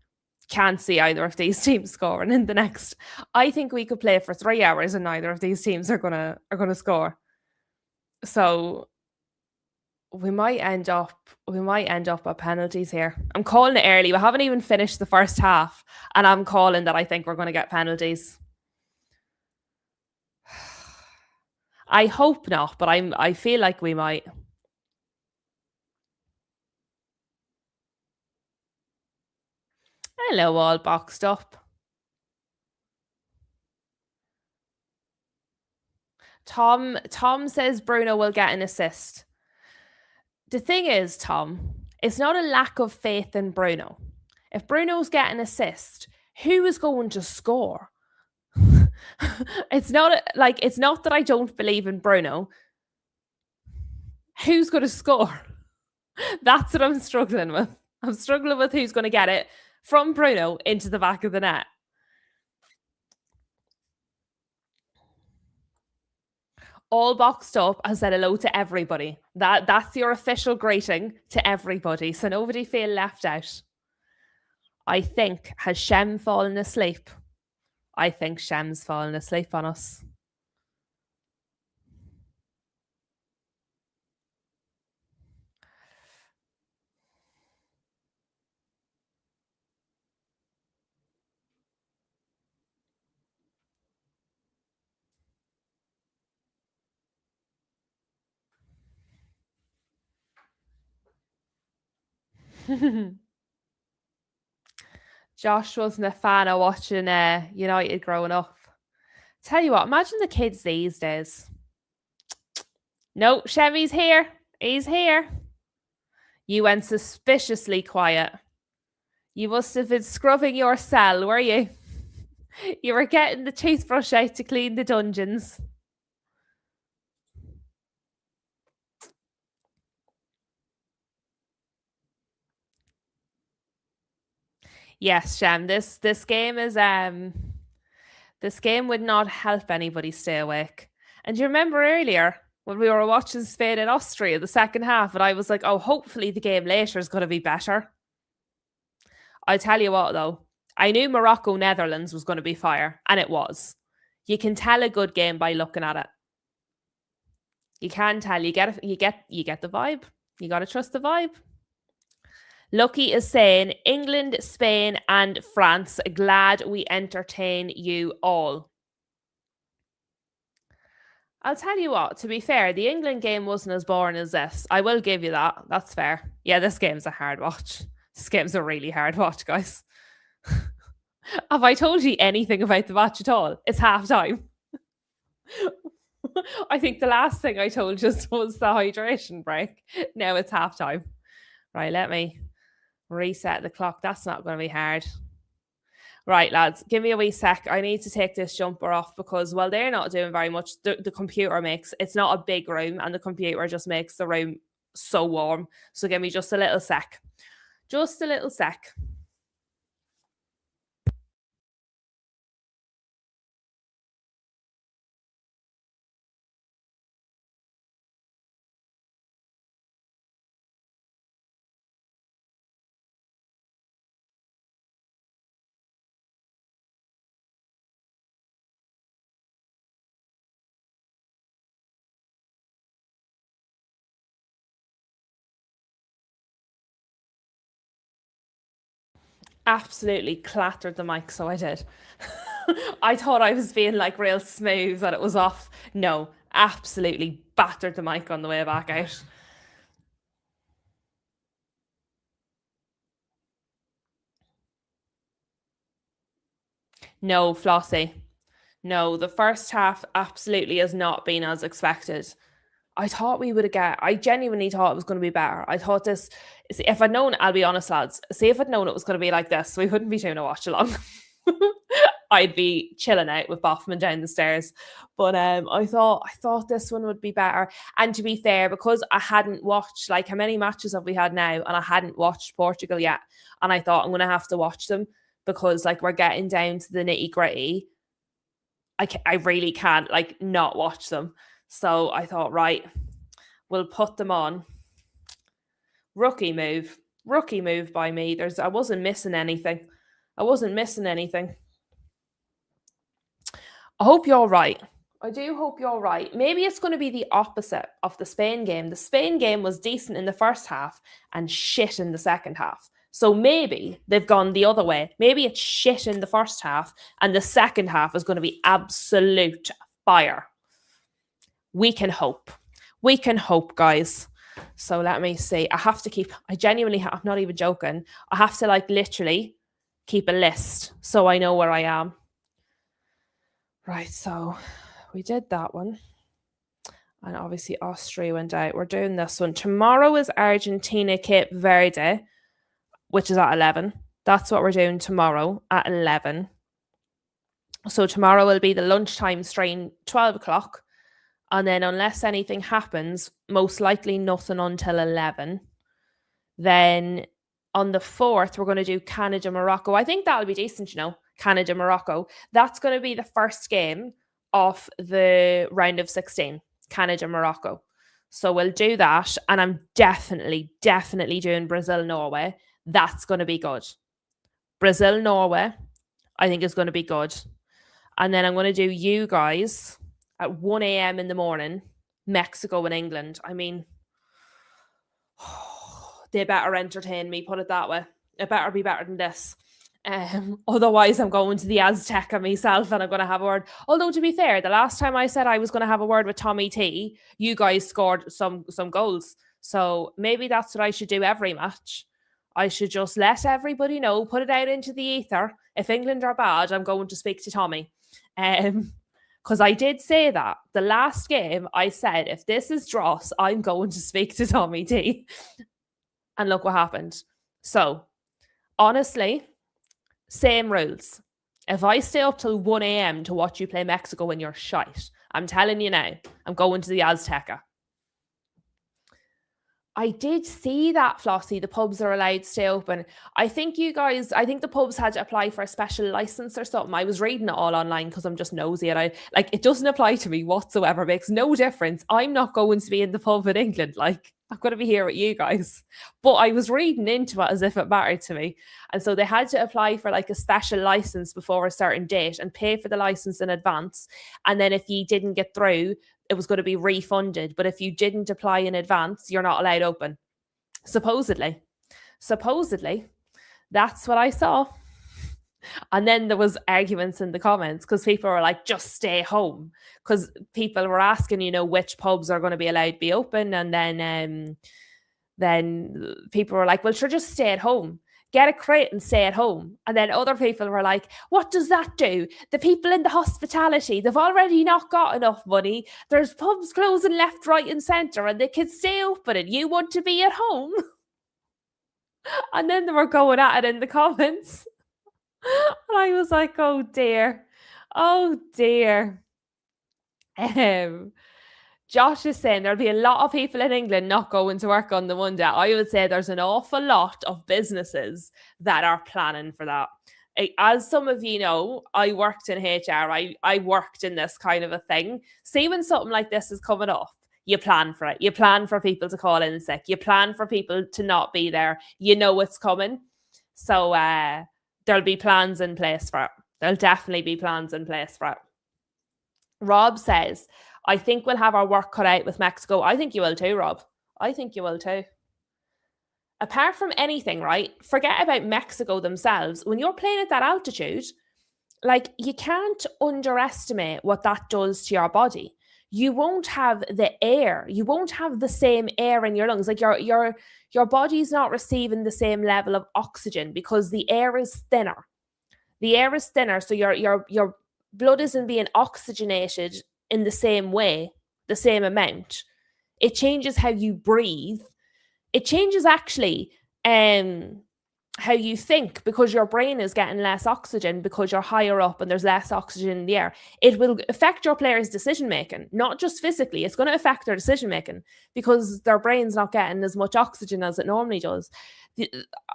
can't see either of these teams scoring in the next. I think we could play for 3 hours and neither of these teams are gonna score. So we might end up at penalties here. I'm calling it early. We haven't even finished the first half, and I'm calling that I think we're going to get penalties. I hope not, but I feel like we might. Hello, all boxed up. Tom says Bruno will get an assist. The thing is, Tom, it's not a lack of faith in Bruno. If Bruno's getting an assist, who is going to score? It's not that I don't believe in Bruno. Who's going to score? That's what I'm struggling with. I'm struggling with who's going to get it from Bruno into the back of the net. all boxed up and said hello to everybody. That's your official greeting to everybody, so nobody feel left out. I think, has Shem fallen asleep? I think Shem's fallen asleep on us. Josh wasn't a fan of watching United growing up. Tell you what, imagine the kids these days. No, Chevy's here. He's here. You went suspiciously quiet. You must have been scrubbing your cell, were you? You were getting the toothbrush out to clean the dungeons. Yes, Shem. This game is this game would not help anybody stay awake. And do you remember earlier when we were watching Spain and Austria the second half, and I was like, oh, hopefully the game later is going to be better. I tell you what, though, I knew Morocco Netherlands was going to be fire, and it was. You can tell a good game by looking at it. You can tell. You get the vibe. You got to trust the vibe. Lucky is saying England, Spain, and France. Glad we entertain you all. I'll tell you what, to be fair, the England game wasn't as boring as this. I will give you that. That's fair. Yeah, this game's a hard watch. This game's a really hard watch, guys. Have I told you anything about the match at all? It's half time. I think the last thing I told you was the hydration break. Now it's half time. Right, let me reset the clock. That's not going to be hard. Right, lads, give me a wee sec. I need to take this jumper off because, well, they're not doing very much. The computer it's not a big room, and the computer just makes the room so warm. So give me just a little sec. Just a little sec. Absolutely clattered the mic, so I did. I thought I was being like real smooth that it was off. No, absolutely battered the mic on the way back out. No, Flossie. No, the first half absolutely has not been as expected. I thought we would have I genuinely thought it was going to be better. I thought this, if I'd known, I'll be honest, lads, see if I'd known it was going to be like this, we wouldn't be doing a watch along. I'd be chilling out with Boffman down the stairs. But I thought this one would be better. And to be fair, because I hadn't watched, like, how many matches have we had now? And I hadn't watched Portugal yet. And I thought I'm going to have to watch them because, like, we're getting down to the nitty gritty. I really can't, like, not watch them. So I thought, right, we'll put them on. Rookie move by me. I wasn't missing anything. I hope you're right. I do hope you're right. Maybe it's going to be the opposite of the Spain game. The Spain game was decent in the first half and shit in the second half. So maybe they've gone the other way. Maybe it's shit in the first half and the second half is going to be absolute fire. We can hope. We can hope, guys. So let me see. I genuinely, I'm not even joking. I have to, like, literally keep a list so I know where I am. Right, so we did that one. And obviously Austria went out. We're doing this one. Tomorrow is Argentina, Cape Verde, which is at 11. That's what we're doing tomorrow at 11. So tomorrow will be the lunchtime stream, 12 o'clock. And then unless anything happens, most likely nothing until 11. Then on the 4th, we're going to do Canada-Morocco. I think that'll be decent, Canada-Morocco. That's going to be the first game of the round of 16. Canada, Morocco. So we'll do that. And I'm definitely doing Brazil, Norway. That's going to be good. Brazil, Norway, I think is going to be good. And then I'm going to do you guys at 1 a.m. in the morning, Mexico and England. I mean, they better entertain me, put it that way. It better be better than this. Otherwise, I'm going to the Azteca myself and I'm going to have a word. Although, to be fair, the last time I said I was going to have a word with Tommy T, you guys scored some goals. So maybe that's what I should do every match. I should just let everybody know, put it out into the ether. If England are bad, I'm going to speak to Tommy. Because I did say that. The last game, I said, if this is dross, I'm going to speak to Tommy T. And look what happened. So, honestly, same rules. If I stay up till 1 a.m. to watch you play Mexico when you're shite, I'm telling you now, I'm going to the Azteca. I did see that, Flossie. The pubs are allowed to stay open. I think the pubs had to apply for a special license or something. I was reading it all online because I'm just nosy and it doesn't apply to me whatsoever. It makes no difference. I'm not going to be in the pub in England. Like, I'm going to be here with you guys. But I was reading into it as if it mattered to me. And so they had to apply for like a special license before a certain date and pay for the license in advance. And then if you didn't get through, it was going to be refunded. But if you didn't apply in advance, you're not allowed open. Supposedly. That's what I saw. And then there was arguments in the comments because people were like, just stay home. Because people were asking, which pubs are going to be allowed to be open. And then people were like, well, sure, just stay at home. Get a crate and stay at home. And then other people were like, what does that do? The people in the hospitality, they've already not got enough money. There's pubs closing left, right and centre and they can stay open and you want to be at home. And then they were going at it in the comments. And I was like, oh dear. Josh is saying there'll be a lot of people in England not going to work on the Monday. I would say there's an awful lot of businesses that are planning for that. As some of you know, I worked in HR. I worked in this kind of a thing. See, when something like this is coming up, you plan for it. You plan for people to call in sick. You plan for people to not be there. You know it's coming. So there'll be plans in place for it. There'll definitely be plans in place for it. Rob says, I think we'll have our work cut out with Mexico. I think you will too, Rob. I think you will too. Apart from anything, right? Forget about Mexico themselves. When you're playing at that altitude, like, you can't underestimate what that does to your body. You won't have the air. You won't have the same air in your lungs. Like your body's not receiving the same level of oxygen because the air is thinner. The air is thinner, so your blood isn't being oxygenated in the same way, the same amount. It changes how you breathe. It changes actually how you think because your brain is getting less oxygen because you're higher up and there's less oxygen in the air. It will affect your players' decision making, not just physically. It's going to affect their decision making because their brain's not getting as much oxygen as it normally does.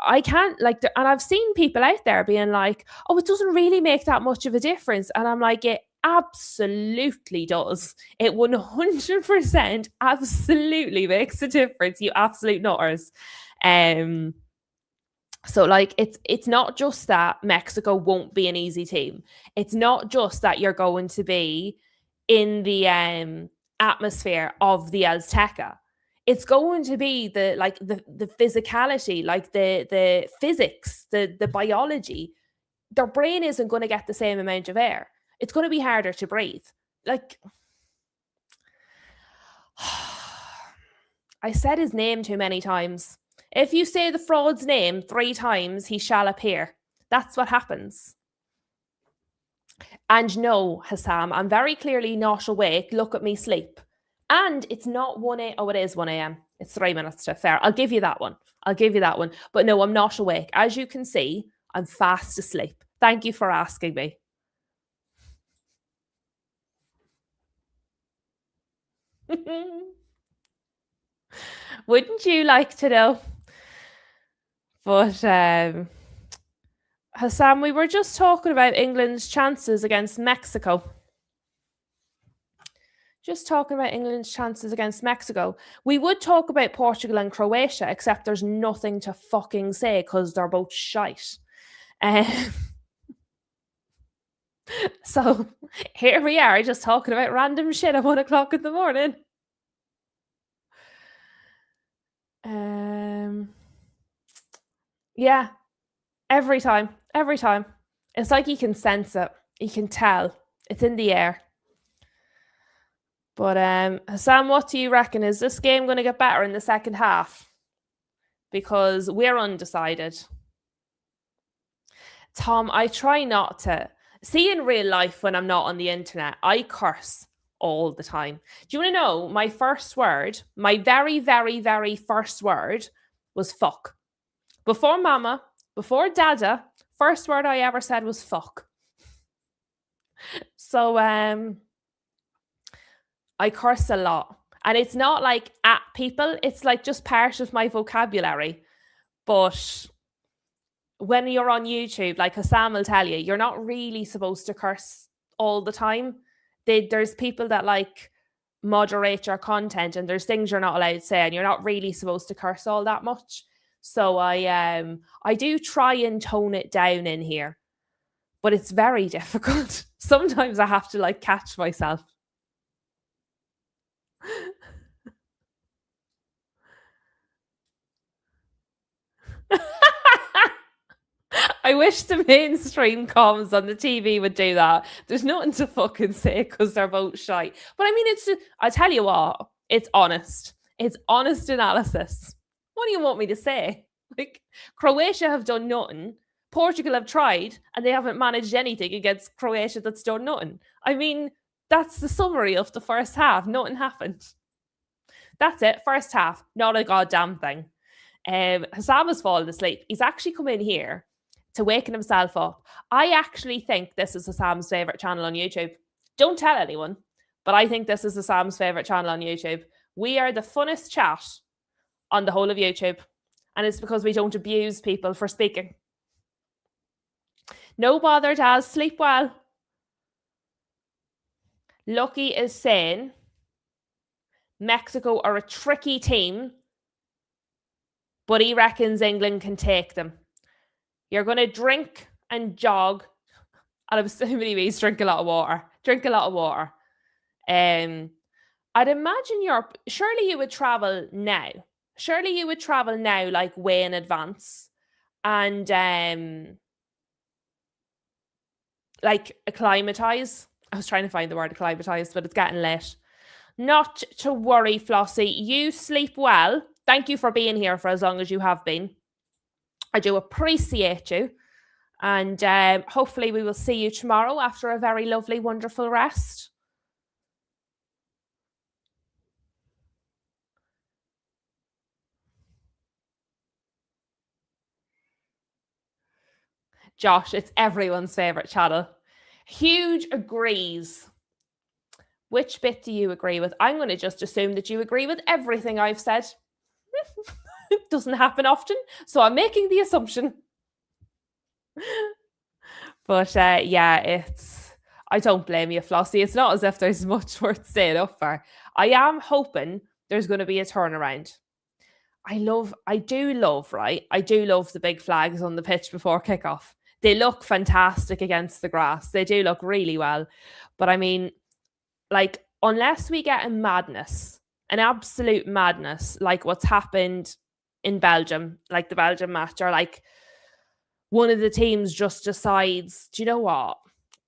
I can't and I've seen people out there being like, oh, it doesn't really make that much of a difference. And I'm like, it absolutely does. It 100% absolutely makes a difference, you absolute nutters. So it's not just that Mexico won't be an easy team. It's not just that you're going to be in the atmosphere of the Azteca. It's going to be the physicality, like the physics, the biology. Their brain isn't going to get the same amount of air. It's going to be harder to breathe. I said his name too many times. If you say the fraud's name 3 times, he shall appear. That's what happens. And no, Hassam, I'm very clearly not awake. Look at me sleep. And it's not 1 a.m. Oh, it is 1 a.m. It's 3 minutes to fair. I'll give you that one. But no, I'm not awake. As you can see, I'm fast asleep. Thank you for asking me. Wouldn't you like to know? But Hassam, we were just talking about England's chances against Mexico. Just talking about England's chances against Mexico. We would talk about Portugal and Croatia, except there's nothing to fucking say because they're both shite. Um, so here we are, just talking about random shit at 1:00 in the morning. Yeah, every time. It's like you can sense it. You can tell. It's in the air. But Hassan, what do you reckon? Is this game going to get better in the second half? Because we're undecided. Tom, I try not to. See, in real life, when I'm not on the internet, I curse all the time. Do you want to know my first word? My very, very, very first word was fuck. Before mama, before dada, first word I ever said was fuck. So I curse a lot. And it's not like at people, it's like just part of my vocabulary. But when you're on YouTube, like Hassan will tell you, you're not really supposed to curse all the time. There's people that like moderate your content, and there's things you're not allowed to say, and you're not really supposed to curse all that much. So I do try and tone it down in here, but it's very difficult. Sometimes I have to like catch myself. I wish the mainstream comms on the TV would do that. There's nothing to fucking say because they're both shite. But I mean, I tell you what, it's honest. It's honest analysis. What do you want me to say? Like, Croatia have done nothing. Portugal have tried, and they haven't managed anything against Croatia that's done nothing. I mean, that's the summary of the first half. Nothing happened. That's it. First half, not a goddamn thing. Hassan has fallen asleep. He's actually come in here to waken himself up. I actually think this is Hassan's favourite channel on YouTube. Don't tell anyone, but I think this is Hassan's favourite channel on YouTube. We are the funnest chat on the whole of YouTube, and it's because we don't abuse people for speaking. No bother, Daz. Sleep well. Lucky is saying Mexico are a tricky team, but he reckons England can take them. You're going to drink and jog, and I'm assuming he means drink a lot of water. Drink a lot of water. I'd imagine surely you would travel now. Surely you would travel now, like way in advance, and like acclimatize. I was trying to find the word acclimatize, but it's getting late. Not to worry, Flossie. You sleep well. Thank you for being here for as long as you have been. I do appreciate you. And hopefully we will see you tomorrow after a very lovely, wonderful rest. Josh, it's everyone's favourite channel. Huge agrees. Which bit do you agree with? I'm going to just assume that you agree with everything I've said. It doesn't happen often, so I'm making the assumption. But yeah, I don't blame you, Flossie. It's not as if there's much worth staying up for. I am hoping there's going to be a turnaround. I do love the big flags on the pitch before kickoff. They look fantastic against the grass. They do look really well. But I mean, like, unless we get an absolute madness, like what's happened in Belgium, like the Belgium match, or like one of the teams just decides, do you know what?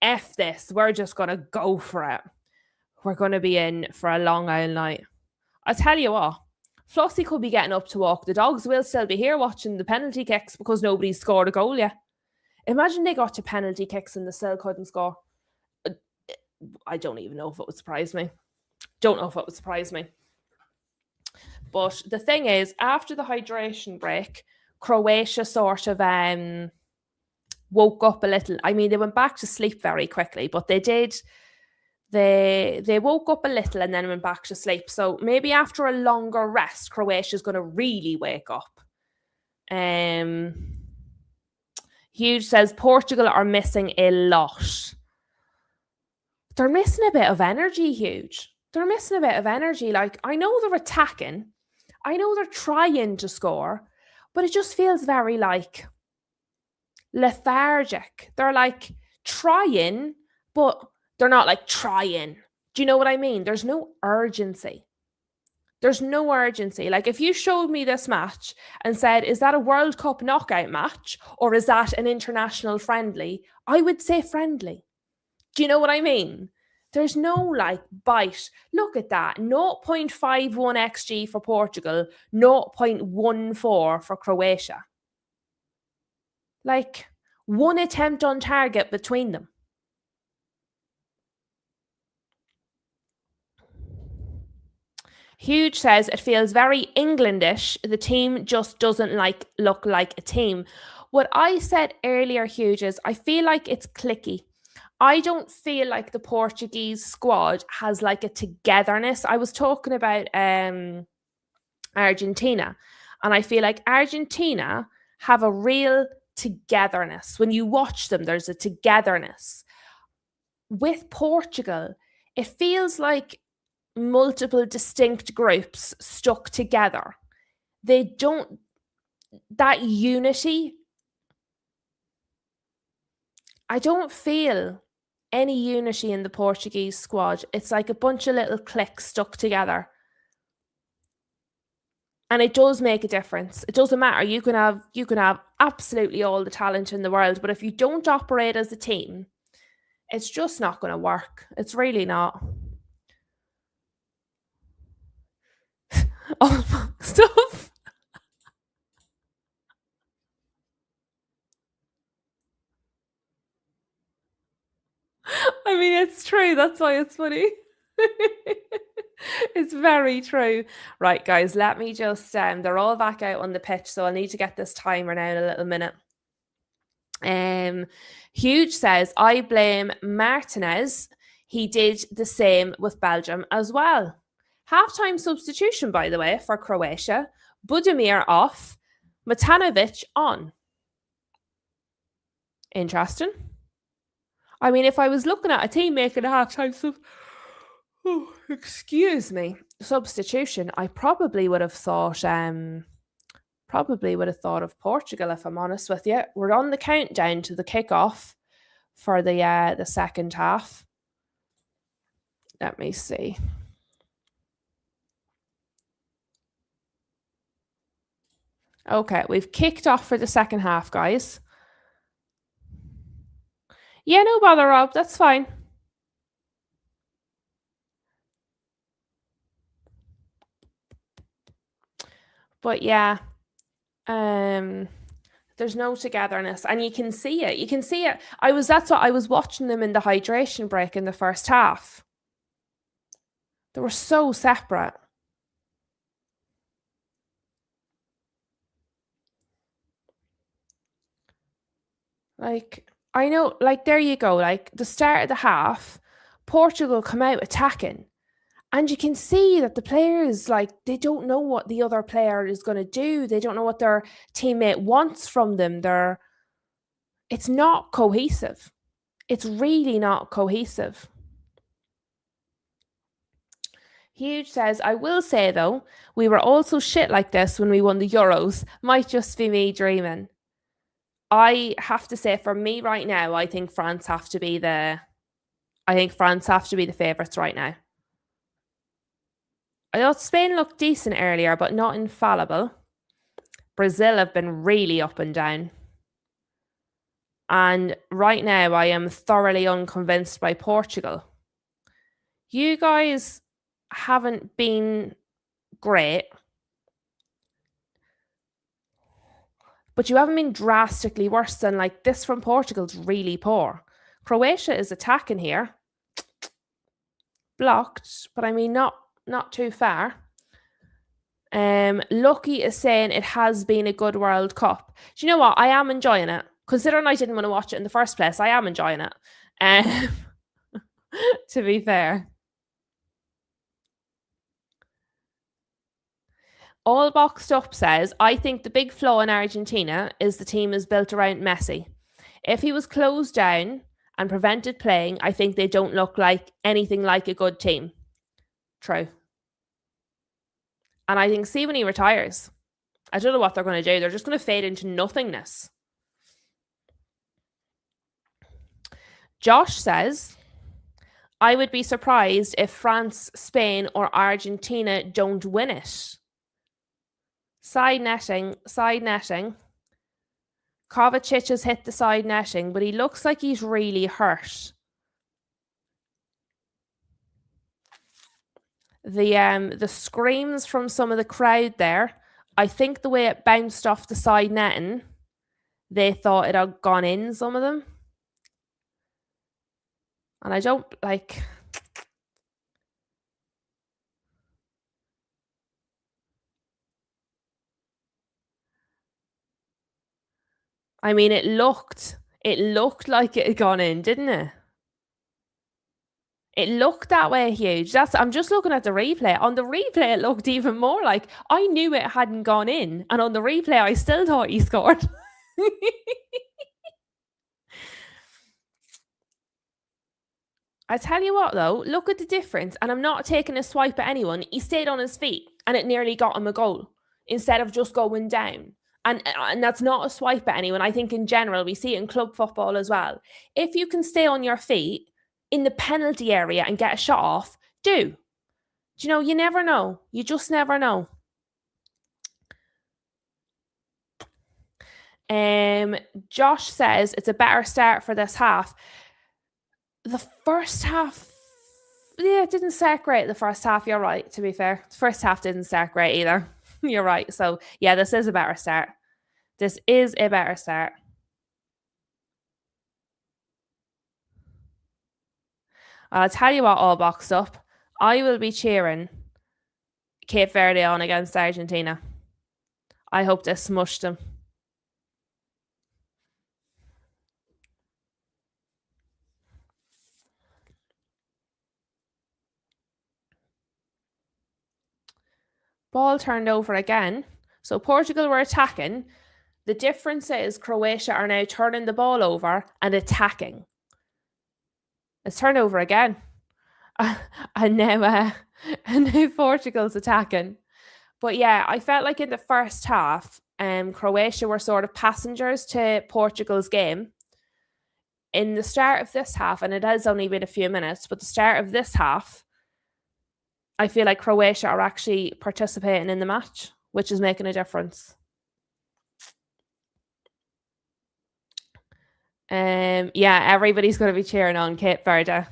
F this, we're just going to go for it. We're going to be in for a long old night. I tell you what, Flossie could be getting up to walk the dogs. We'll still be here watching the penalty kicks because nobody's scored a goal yet. Imagine they got to penalty kicks and the still couldn't score. I don't even know if it would surprise me. But the thing is, after the hydration break, Croatia sort of woke up a little. I mean, they went back to sleep very quickly, but they did. They woke up a little and then went back to sleep. So maybe after a longer rest, Croatia's going to really wake up. Huge says Portugal are missing a lot. They're missing a bit of energy, Huge. they're missing a bit of energy. Like, I know they're attacking, I know they're trying to score, but it just feels very like lethargic. They're like trying, but they're not like trying. Do you know what I mean? There's no urgency. There's no urgency. Like, if you showed me this match and said, is that a World Cup knockout match or is that an international friendly? I would say friendly. Do you know what I mean? There's no like bite. Look at that. 0.51 XG for Portugal, 0.14 for Croatia. Like, one attempt on target between them. Huge says it feels very Englandish. The team just doesn't look like a team. What I said earlier, Huge, is I feel like it's clicky. I don't feel like the Portuguese squad has like a togetherness. I was talking about Argentina, and I feel like Argentina have a real togetherness. When you watch them, there's a togetherness. With Portugal, it feels like multiple distinct groups stuck together. They don't, that unity, I don't feel any unity in the Portuguese squad. It's like a bunch of little cliques stuck together. And it does make a difference. It doesn't matter. You can have absolutely all the talent in the world, but if you don't operate as a team, it's just not going to work. It's really not. All stuff. I mean, it's true. That's why it's funny. It's very true. Right, guys, let me just they're all back out on the pitch, so I'll need to get this timer now in a little minute. Huge says, I blame Martinez. He did the same with Belgium as well. Halftime substitution, by the way, for Croatia. Budimir off, Matanovic on. Interesting. I mean, if I was looking at a team making a halftime substitution, I probably would have thought of Portugal, if I'm honest with you. We're on the countdown to the kickoff for the second half. Let me see. Okay, we've kicked off for the second half, guys. Yeah, no bother, Rob. That's fine. But yeah, there's no togetherness, and you can see it. You can see it. That's what I was watching them in the hydration break in the first half. They were so separate. Like, I know, like, there you go. Like, the start of the half, Portugal come out attacking. And you can see that the players, like, they don't know what the other player is going to do. They don't know what their teammate wants from them. It's not cohesive. It's really not cohesive. Huge says, I will say though, we were also shit like this when we won the Euros. Might just be me dreaming. I have to say, for me right now, I think France have to be the favourites right now. I thought Spain looked decent earlier, but not infallible. Brazil have been really up and down. And right now, I am thoroughly unconvinced by Portugal. You guys haven't been great, but you haven't been drastically worse than, like, this from Portugal's really poor. Croatia is attacking here. Blocked, but I mean, not too far. Lucky is saying it has been a good World Cup. Do you know what? I am enjoying it. Considering I didn't want to watch it in the first place, I am enjoying it. To be fair. All Boxed Up says, I think the big flaw in Argentina is the team is built around Messi. If he was closed down and prevented playing, I think they don't look like anything like a good team. True. And I think, see, when he retires, I don't know what they're going to do. They're just going to fade into nothingness. Josh says, I would be surprised if France, Spain, or Argentina don't win it. Side netting, side netting. Kovacic has hit the side netting, but he looks like he's really hurt. The screams from some of the crowd there, I think the way it bounced off the side netting, they thought it had gone in, some of them. And I don't like... I mean, it looked like it had gone in, didn't it? It looked that way, huge. I'm just looking at the replay. On the replay, it looked even more like I knew it hadn't gone in, and on the replay, I still thought he scored. I tell you what, though, look at the difference. And I'm not taking a swipe at anyone. He stayed on his feet, and it nearly got him a goal instead of just going down. And that's not a swipe at anyone. I think in general, we see it in club football as well. If you can stay on your feet in the penalty area and get a shot off, do. You know, you never know. You just never know. Josh says it's a better start for this half. The first half, yeah, it didn't start great. The first half, you're right, to be fair. The first half didn't start great either. You're right. So, yeah, this is a better start. This is a better start. I'll tell you what, all boxed up. I will be cheering Cape Verde on against Argentina. I hope they smushed them. Ball turned over again. So Portugal were attacking. The difference is Croatia are now turning the ball over and attacking. It's turned over again. And now Portugal's attacking. But yeah, I felt like in the first half, Croatia were sort of passengers to Portugal's game. In the start of this half, and it has only been a few minutes, but the start of this half, I feel like Croatia are actually participating in the match, which is making a difference. Yeah, everybody's going to be cheering on Cape Verde.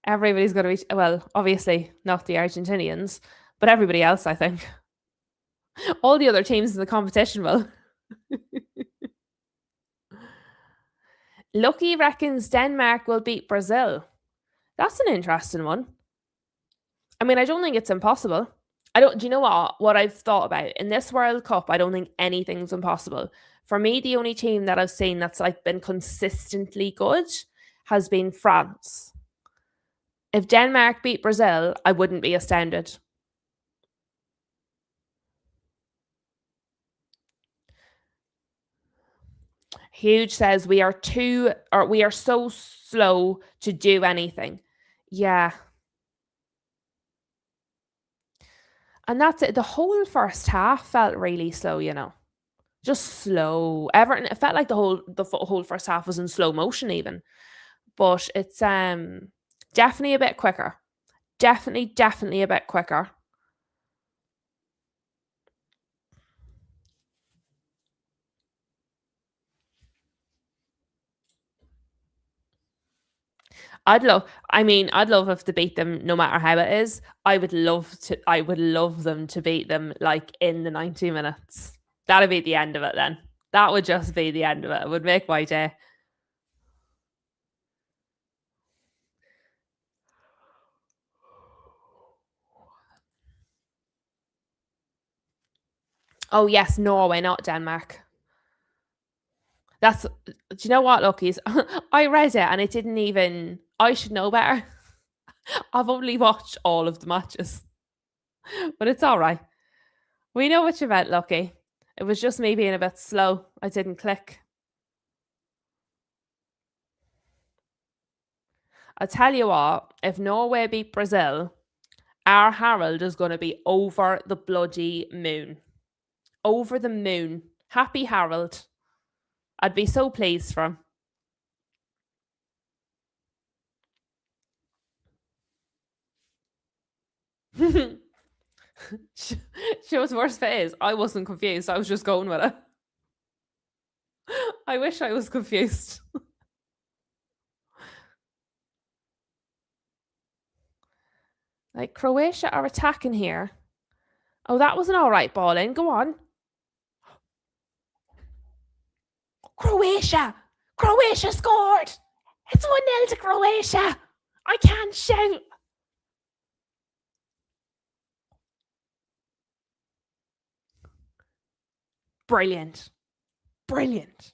Everybody's going to be, well, obviously not the Argentinians, but everybody else, I think. All the other teams in the competition will. Lucky reckons Denmark will beat Brazil. That's an interesting one. I mean, I don't think it's impossible. Do you know what I've thought about? In this World Cup, I don't think anything's impossible. For me, the only team that I've seen that's like been consistently good has been France. If Denmark beat Brazil, I wouldn't be astounded. Huge says we are so slow to do anything. Yeah. And that's it. The whole first half felt really slow, you know. Just slow. Everton, it felt like the whole first half was in slow motion even. But it's definitely a bit quicker. Definitely a bit quicker. I'd love if they beat them no matter how it is. I would love them to beat them like in the 90 minutes. That'd be the end of it then. That would just be the end of it. It would make my day. Oh yes, Norway, not Denmark. Do you know what, Luckies? I read it and it didn't even, I should know better. I've only watched all of the matches. But it's all right. We know what you meant, Lucky. It was just me being a bit slow. I didn't click. I'll tell you what, if Norway beat Brazil, Our Harold is going to be over the bloody moon. Over the moon. Happy Harold. I'd be so pleased for him. She was the worst bit is I wasn't confused. I was just going with it. I wish I was confused. Like Croatia are attacking here. Oh, that was an all right ball in. Go on. Croatia! Croatia scored! It's 1-0 to Croatia! I can't shout. Brilliant. Brilliant.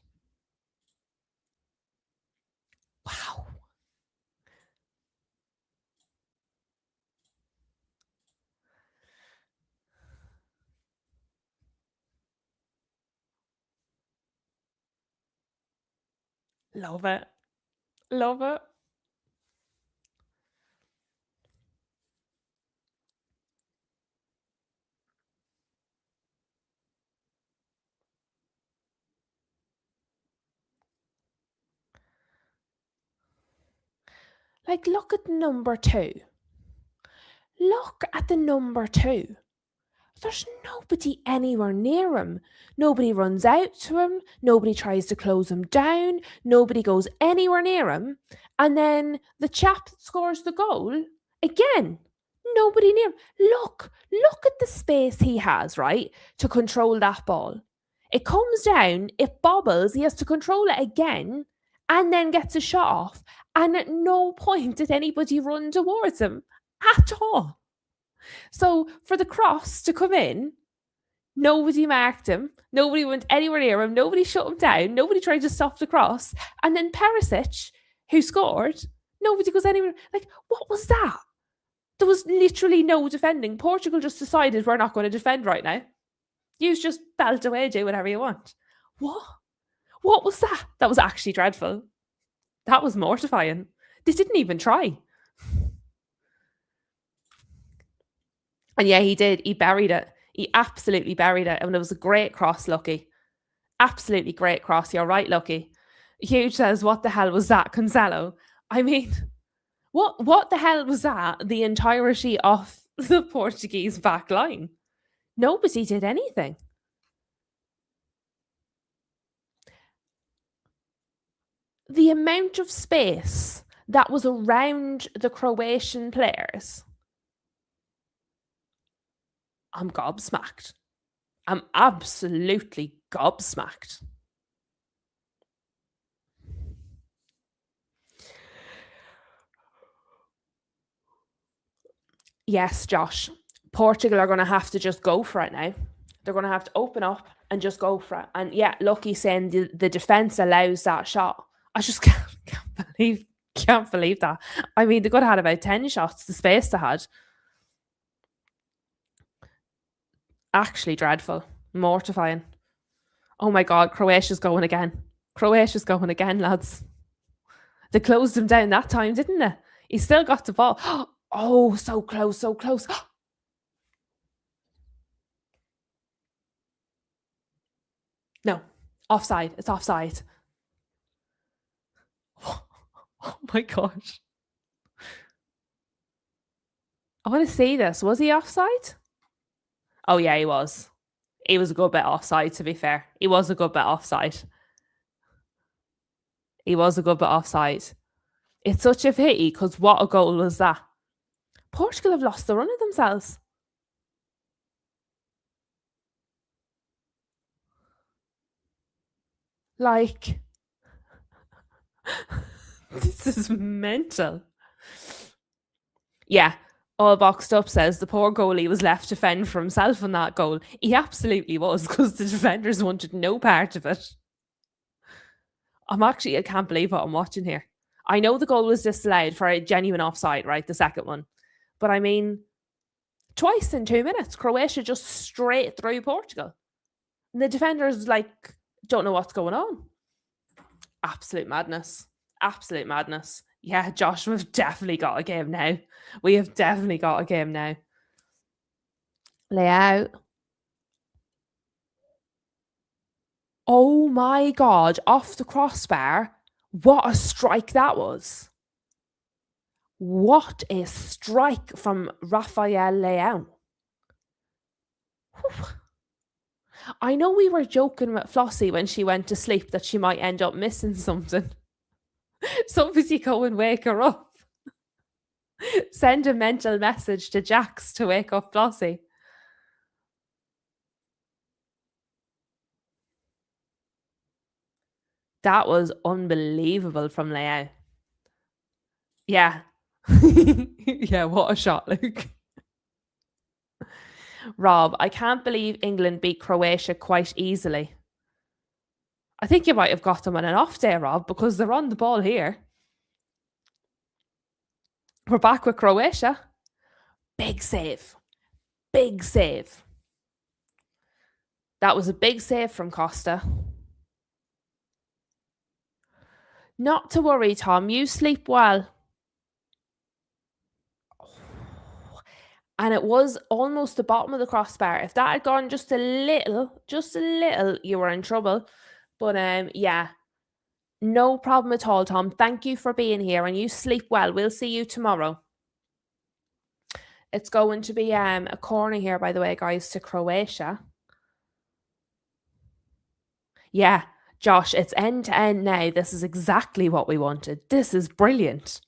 Wow. Love it. Love it. Like, look at number 2. Look at the number 2. There's nobody anywhere near him. Nobody runs out to him. Nobody tries to close him down. Nobody goes anywhere near him. And then the chap that scores the goal, again, nobody near him. Look at the space he has, right, to control that ball. It comes down, it bobbles, he has to control it again, and then gets a shot off. And at no point did anybody run towards him at all. So for the cross to come in, nobody marked him. Nobody went anywhere near him. Nobody shut him down. Nobody tried to stop the cross. And then Perisic, who scored, nobody goes anywhere. Like, what was that? There was literally no defending. Portugal just decided we're not going to defend right now. You just belt away, do whatever you want. What? What was that? That was actually dreadful. That was mortifying. They didn't even try. And yeah, he did. He buried it. He absolutely buried it. And it was a great cross, Lucky. Absolutely great cross. You're right, Lucky. Huge says, what the hell was that, Cancelo? I mean, what the hell was that? The entirety of the Portuguese back line. Nobody did anything. The amount of space that was around the Croatian players, I'm gobsmacked. I'm absolutely gobsmacked. Yes, Josh. Portugal are going to have to just go for it now. They're going to have to open up and just go for it. And yeah, Lucky saying the defense allows that shot. I just can't believe that. I mean, they could have had about 10 shots, the space they had. Actually dreadful. Mortifying. Oh my God, Croatia's going again. Croatia's going again, lads. They closed him down that time, didn't they? He still got the ball. Oh, so close, so close. No, offside. It's offside. Oh my gosh. I want to see this. Was he offside? Oh yeah, he was. He was a good bit offside, to be fair. He was a good bit offside. He was a good bit offside. It's such a pity because what a goal was that? Portugal have lost the run of themselves. Like, this is mental. Yeah, all boxed up says the poor goalie was left to fend for himself in that goal. He absolutely was because the defenders wanted no part of it. I can't believe what I'm watching here. I know the goal was disallowed for a genuine offside, right? The second one. But I mean, twice in 2 minutes, Croatia just straight through Portugal. And the defenders, like, don't know what's going on. Absolute madness. Absolute madness. Yeah, Josh, we've definitely got a game now. We have definitely got a game now. Layout. Oh my God, off the crossbar. What a strike that was. What a strike from Rafael Leão. I know we were joking with Flossie when she went to sleep that she might end up missing something. Somebody go and wake her up. Send a mental message to Jax to wake up Flossie. That was unbelievable from Leão. Yeah. Yeah, what a shot, Luke. Rob, I can't believe England beat Croatia quite easily. I think you might have got them on an off day, Rob, because they're on the ball here. We're back with Croatia. Big save. Big save. That was a big save from Costa. Not to worry, Tom. You sleep well. And it was almost the bottom of the crossbar. If that had gone just a little, you were in trouble. But yeah, no problem at all, Tom. Thank you for being here, and you sleep well. We'll see you tomorrow. It's going to be a corner here, by the way, guys, to Croatia. Yeah, Josh, it's end to end now. This is exactly what we wanted. This is brilliant.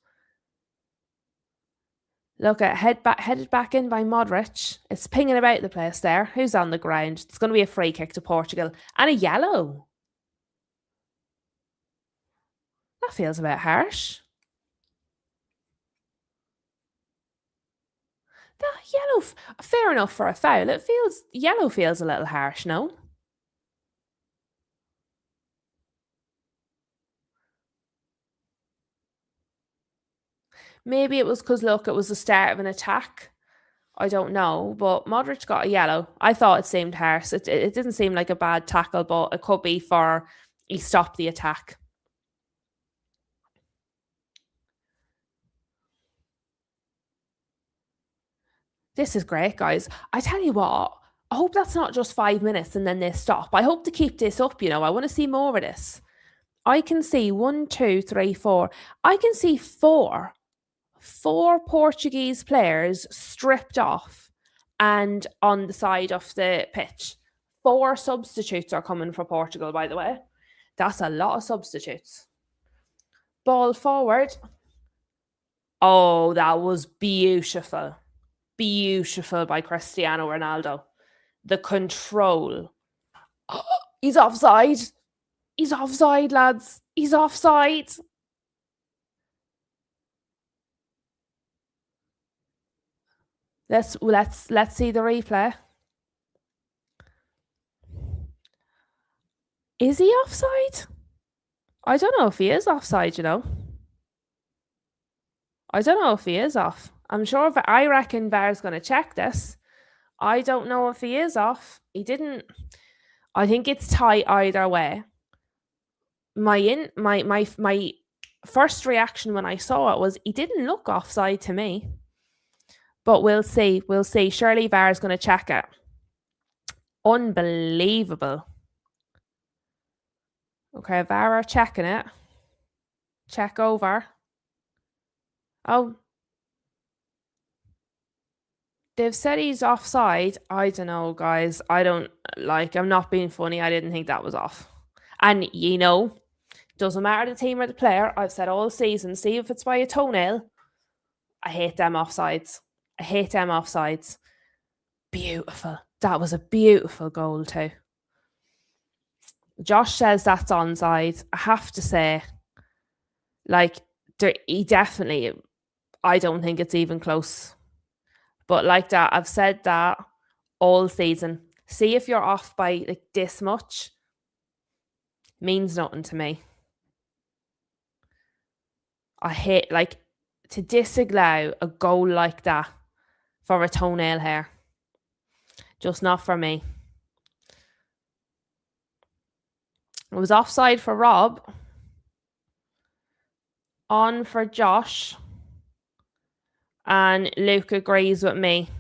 Look at headed back in by Modric. It's pinging about the place there. Who's on the ground? It's going to be a free kick to Portugal and a yellow. That feels a bit harsh. That yellow, fair enough for a foul. Yellow feels a little harsh, no? Maybe it was because, look, it was the start of an attack. I don't know, but Modric got a yellow. I thought it seemed harsh. It didn't seem like a bad tackle, but it could be for he stopped the attack. This is great, guys. I tell you what, I hope that's not just 5 minutes and then they stop. I hope to keep this up, I want to see more of this. I can see 1, 2, 3, 4. I can see four Portuguese players stripped off and on the side of the pitch. 4 substitutes are coming for Portugal, by the way. That's a lot of substitutes. Ball forward. Oh, that was beautiful. Beautiful by Cristiano Ronaldo. The control. Oh, he's offside. He's offside, lads. He's offside. Let's see the replay. Is he offside? I don't know if he is offside, I don't know if he is off. I'm sure I reckon VAR's going to check this. I don't know if he is off. He didn't. I think it's tight either way. My first reaction when I saw it was he didn't look offside to me. But we'll see. We'll see. Surely VAR is going to check it. Unbelievable. Okay, VAR are checking it. Check over. Oh. They've said he's offside. I don't know, guys. I'm not being funny. I didn't think that was off. And, doesn't matter the team or the player. I've said all season, see if it's by a toenail. I hate them offsides. Beautiful. That was a beautiful goal too. Josh says that's onside. I have to say, he definitely, I don't think it's even close. But like that, I've said that all season. See if you're off by this much. Means nothing to me. I hate to disallow a goal like that for a toenail hair. Just not for me. It was offside for Rob. On for Josh. And Luke agrees with me.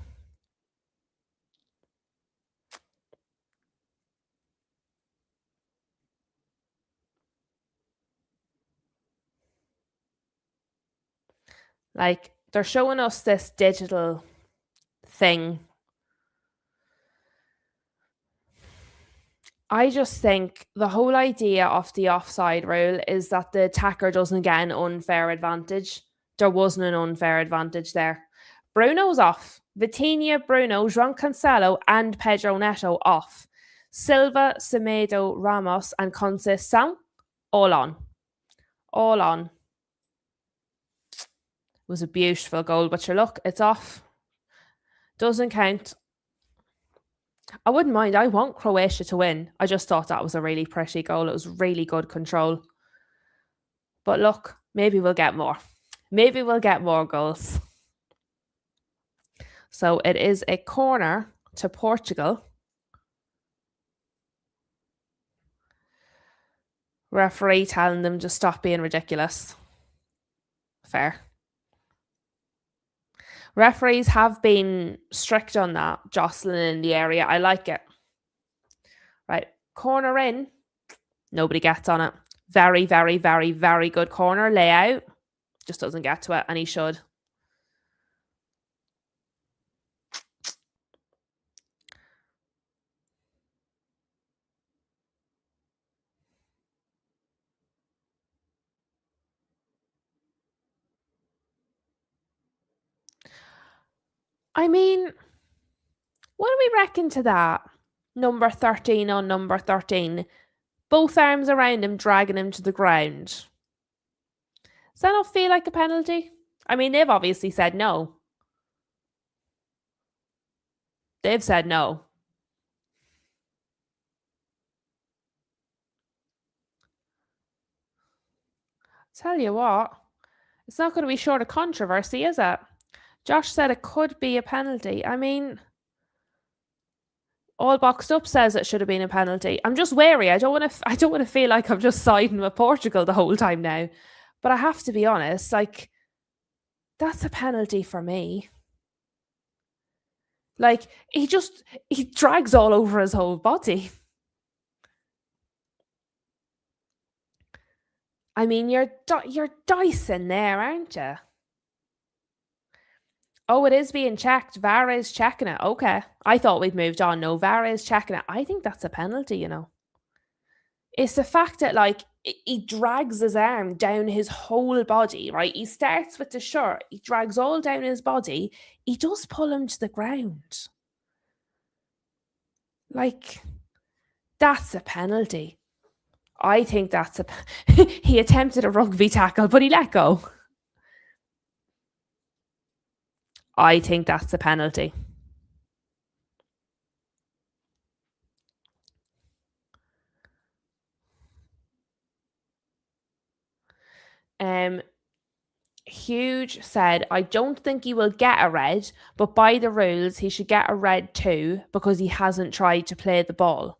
Like, they're showing us this digital thing. I just think the whole idea of the offside rule is that the attacker doesn't get an unfair advantage. There wasn't an unfair advantage there. Bruno's off. Vitinha, Bruno, João Cancelo, and Pedro Neto off. Silva, Semedo, Ramos, and Conceição all on. All on. It was a beautiful goal, but your look, it's off. Doesn't count. I wouldn't mind. I want Croatia to win. I just thought that was a really pretty goal. It was really good control. But look, maybe we'll get more. Maybe we'll get more goals. So it is a corner to Portugal. Referee telling them to stop being ridiculous. Fair. Referees have been strict on that, jostling in the area. I like it. Right, corner in. Nobody gets on it. Very, very, very, very good corner layout. Just doesn't get to it, and he should. I mean, what do we reckon to that? Number 13 on number 13. Both arms around him, dragging him to the ground. Does that not feel like a penalty? I mean, they've obviously said no. They've said no. Tell you what, it's not going to be short of controversy, is it? Josh said it could be a penalty. I mean, all boxed up says it should have been a penalty. I'm just wary. I don't want to feel like I'm just siding with Portugal the whole time now. But I have to be honest, like, that's a penalty for me. Like, he drags all over his whole body. I mean, you're dicing there, aren't you? Oh, it is being checked. VAR is checking it. Okay. I thought we'd moved on. No, VAR is checking it. I think that's a penalty, you know. It's the fact that, like, he drags his arm down his whole body, right? He starts with the shirt. He drags all down his body. He does pull him to the ground. Like, that's a penalty. I think that's he attempted a rugby tackle, but he let go. I think that's a penalty. Huge said, I don't think he will get a red, but by the rules, he should get a red too because he hasn't tried to play the ball.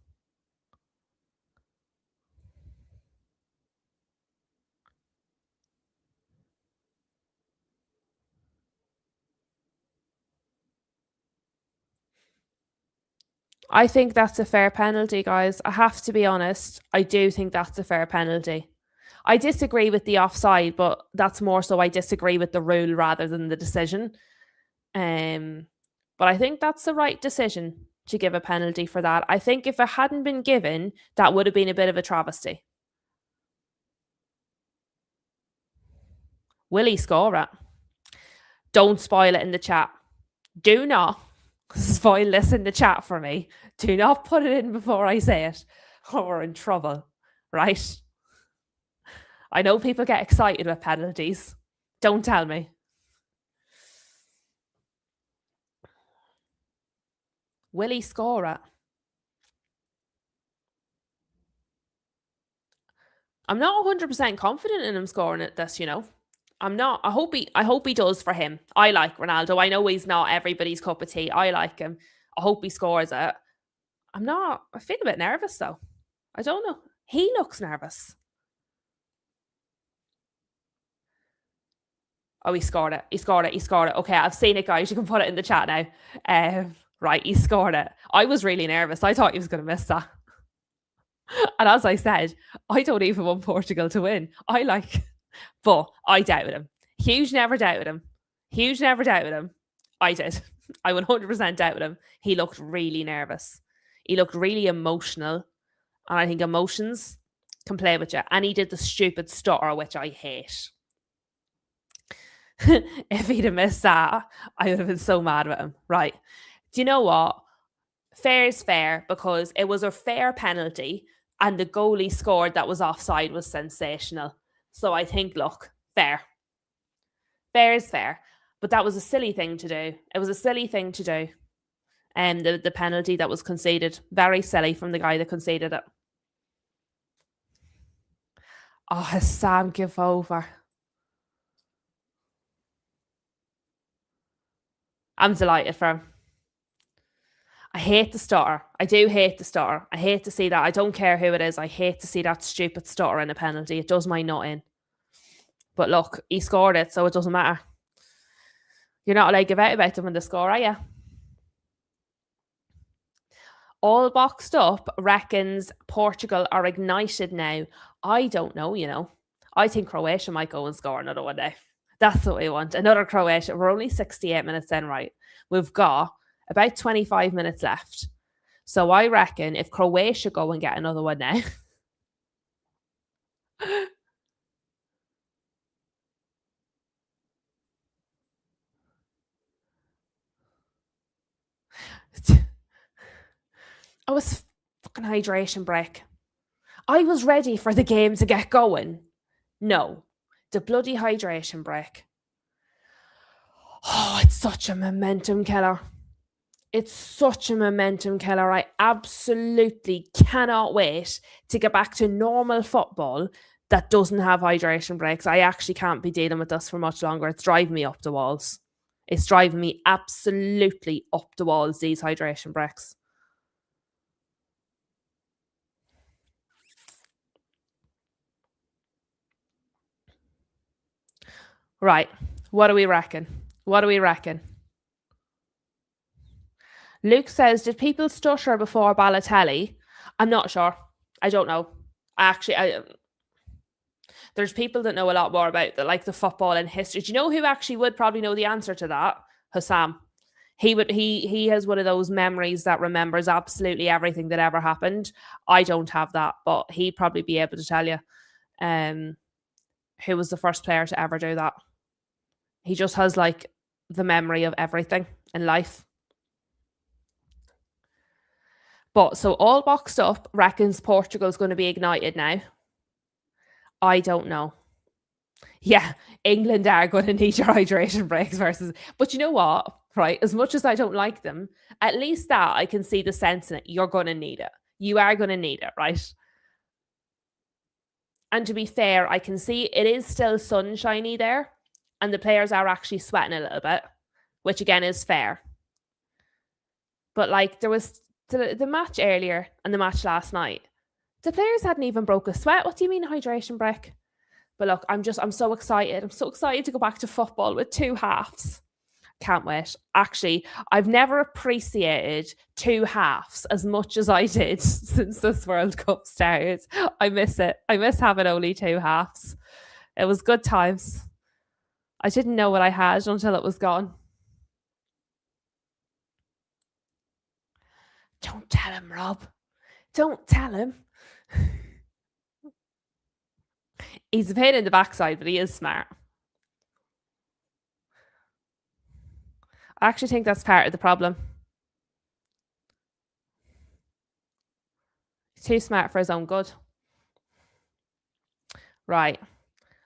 I think that's a fair penalty, guys. I have to be honest. I do think that's a fair penalty. I disagree with the offside, but that's more so I disagree with the rule rather than the decision. But I think that's the right decision to give a penalty for that. I think if it hadn't been given, that would have been a bit of a travesty. Will he score it? Don't spoil it in the chat. Do not spoil this in the chat for me. Do not put it in before I say it, or we're in trouble, right? I know people get excited with penalties. Don't tell me. Will he score it? I'm not 100% confident in him scoring it this, you know. I'm not. I hope he does for him. I like Ronaldo. I know he's not everybody's cup of tea. I like him. I hope he scores it. I'm not. I feel a bit nervous though. I don't know. He looks nervous. Oh, he scored it. He scored it. He scored it. Okay, I've seen it, guys. You can put it in the chat now. Right, he scored it. I was really nervous. I thought he was going to miss that. And as I said, I don't even want Portugal to win. But I doubted him. Huge never doubted him. Huge never doubted him. I did. I 100% doubted him. He looked really nervous. He looked really emotional. And I think emotions can play with you. And he did the stupid stutter, which I hate. If he'd have missed that, I would have been so mad with him. Right. Do you know what? Fair is fair because it was a fair penalty and the goalie scored that was offside was sensational. So I think, look, fair. Fair is fair. But that was a silly thing to do. It was a silly thing to do. And the penalty that was conceded. Very silly from the guy that conceded it. Oh, has Sam give over? I'm delighted for him. I hate the stutter. I do hate the stutter. I hate to see that. I don't care who it is. I hate to see that stupid stutter in a penalty. It does my nut in. But look, he scored it, so it doesn't matter. You're not allowed to give out about them when they score, are you? All boxed up reckons Portugal are ignited now. I don't know, you know. I think Croatia might go and score another one now. That's what we want. Another Croatia. We're only 68 minutes in, right? We've got about 25 minutes left. So I reckon if Croatia go and get another one now. Oh, it's fucking hydration break. I was ready for the game to get going. No, the bloody hydration break. Oh, it's such a momentum killer. It's such a momentum killer. I absolutely cannot wait to get back to normal football that doesn't have hydration breaks. I actually can't be dealing with this for much longer. It's driving me up the walls. It's driving me absolutely up the walls, these hydration breaks. Right. What do we reckon? What do we reckon? Luke says, did people stutter before Balotelli? I'm not sure. I don't know. There's people that know a lot more about the football and history. Do you know who actually would probably know the answer to that? Hussam. He has one of those memories that remembers absolutely everything that ever happened. I don't have that, but he'd probably be able to tell you who was the first player to ever do that. He just has the memory of everything in life. But so all boxed up reckons Portugal's going to be ignited now. I don't know. Yeah, England are going to need your hydration breaks versus. But you know what? Right, as much as I don't like them, at least that I can see the sense in it. You're going to need it. You are going to need it, right? And to be fair, I can see it is still sunshiny there, and the players are actually sweating a little bit, which again is fair. But there was the match earlier and the match last night. The players hadn't even broke a sweat. What do you mean hydration break? But look, I'm so excited. I'm so excited to go back to football with two halves. Can't wait. Actually, I've never appreciated two halves as much as I did since this World Cup started. I miss it. I miss having only two halves. It was good times. I didn't know what I had until it was gone. Don't tell him, Rob. Don't tell him. He's a pain in the backside, but he is smart. I actually think that's part of the problem. He's too smart for his own good. Right.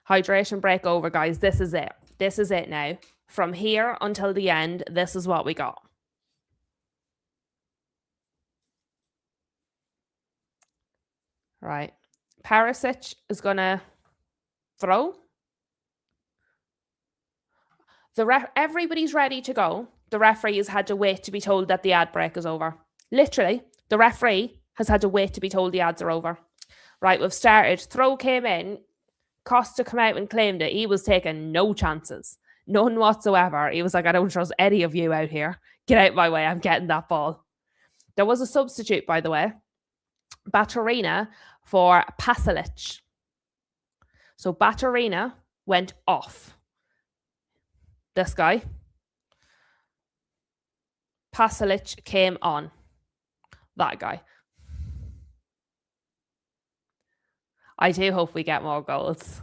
Hydration break over, guys. This is it. This is it now. From here until the end, this is what we got. Right. Perisic is going to throw. Everybody's ready to go. The referee has had to wait to be told that the ad break is over. Literally, the referee has had to wait to be told the ads are over. Right, we've started. Throw came in. Costa come out and claimed it. He was taking no chances. None whatsoever. He was like, I don't trust any of you out here. Get out my way. I'm getting that ball. There was a substitute, by the way. Baturina for Pasalic. So Baturina went off. This guy. Pasalic came on. That guy. I do hope we get more goals.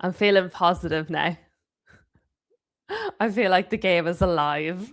I'm feeling positive now. I feel like the game is alive.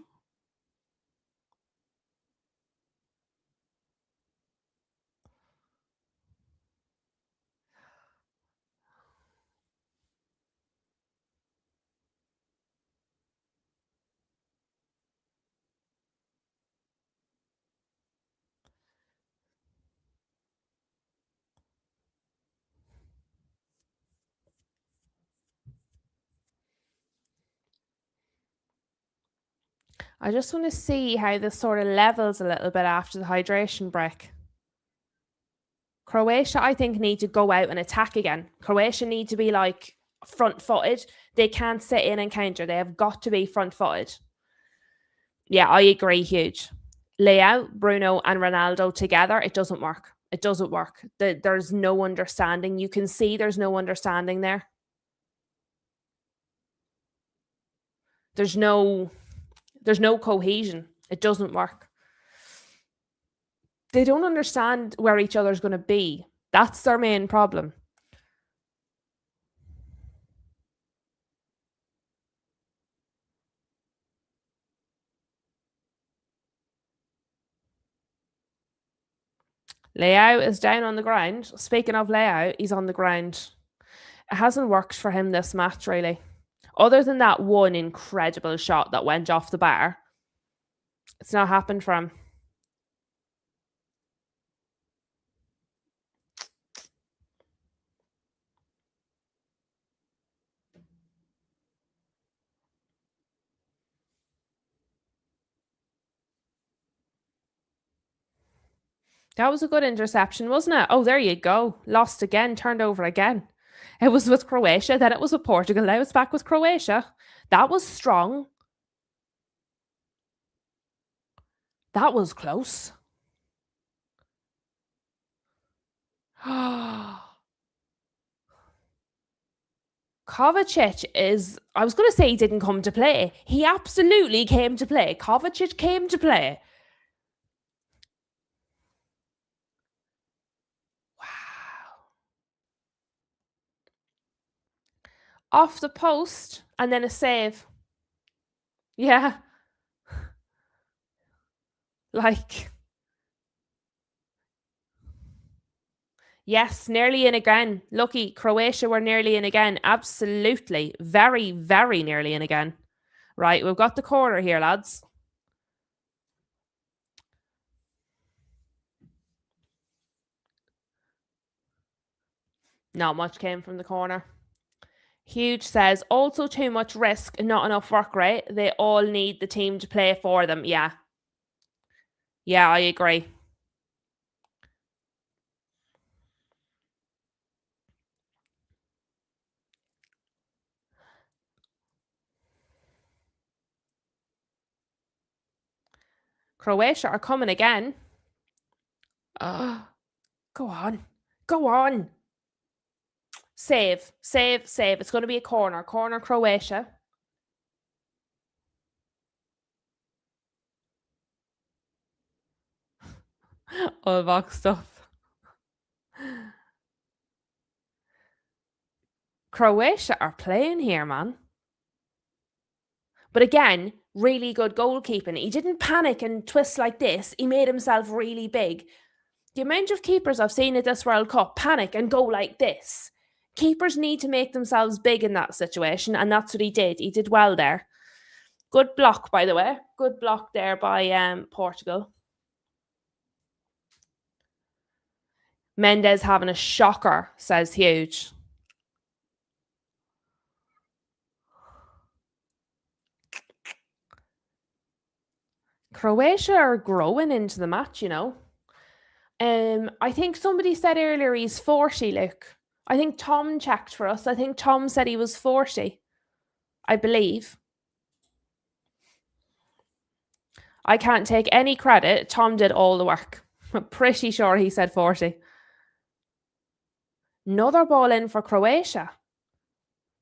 I just want to see how this sort of levels a little bit after the hydration break. Croatia, I think, need to go out and attack again. Croatia need to be like front-footed. They can't sit in and counter. They have got to be front-footed. Yeah, I agree, huge. Leao, Bruno and Ronaldo together, it doesn't work. It doesn't work. There's no understanding. You can see there's no understanding there. There's no cohesion. It doesn't work. They don't understand where each other's going to be. That's their main problem. Leao is down on the ground. Speaking of Leao, he's on the ground. It hasn't worked for him this match, really. Other than that one incredible shot that went off the bar, it's not happened for him. That was a good interception, wasn't it? Oh, there you go. Lost again, turned over again. It was with Croatia, then it was with Portugal, now it's back with Croatia. That was strong. That was close. Kovacic is, I was going to say he didn't come to play. He absolutely came to play. Kovacic came to play. Wow. Off the post and then a save. Yeah. Like, yes, nearly in again. Lucky Croatia were nearly in again. Absolutely. Very, very nearly in again. Right, we've got the corner here, lads. Not much came from the corner. Huge says, also too much risk, not enough work rate. They all need the team to play for them. Yeah. Yeah, I agree. Croatia are coming again. Go on. Go on. Save, save, save. It's going to be a corner. Corner, Croatia. All box stuff. Croatia are playing here, man. But again, really good goalkeeping. He didn't panic and twist like this. He made himself really big. The amount of keepers I've seen at this World Cup panic and go like this. Keepers need to make themselves big in that situation, and that's what he did. He did well there. Good block, by the way. Good block there by Portugal. Mendes having a shocker, says Huge. Croatia are growing into the match, you know. I think somebody said earlier he's 40, Luke. I think Tom checked for us. I think Tom said he was 40. I believe. I can't take any credit. Tom did all the work. I'm pretty sure he said 40. Another ball in for Croatia.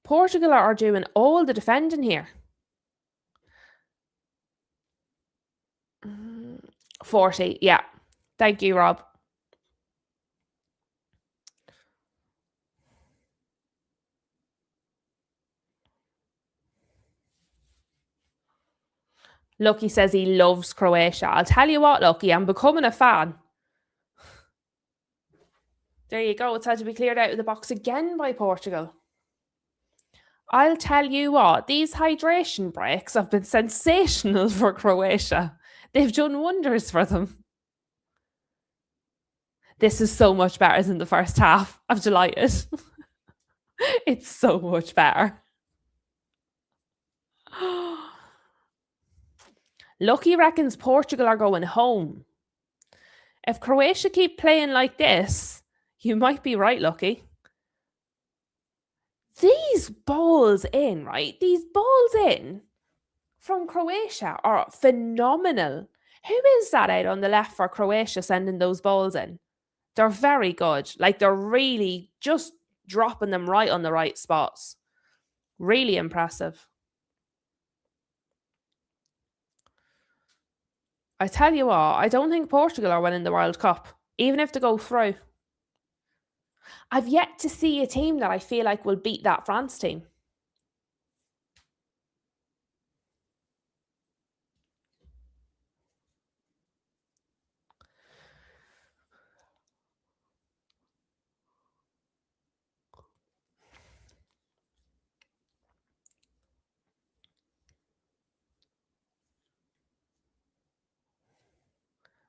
Portugal are doing all the defending here. 40, yeah. Thank you, Rob. Lucky says he loves Croatia. I'll tell you what, Lucky, I'm becoming a fan. There you go. It's had to be cleared out of the box again by Portugal. I'll tell you what, these hydration breaks have been sensational for Croatia. They've done wonders for them. This is so much better than the first half. I'm delighted. It's so much better. Lucky reckons Portugal are going home. If Croatia keep playing like this, you might be right, Lucky. These balls in, right? These balls in from Croatia are phenomenal. Who is that out on the left for Croatia sending those balls in? They're very good. Like, they're really just dropping them right on the right spots. Really impressive. I tell you what, I don't think Portugal are winning the World Cup, even if they go through. I've yet to see a team that I feel like will beat that France team.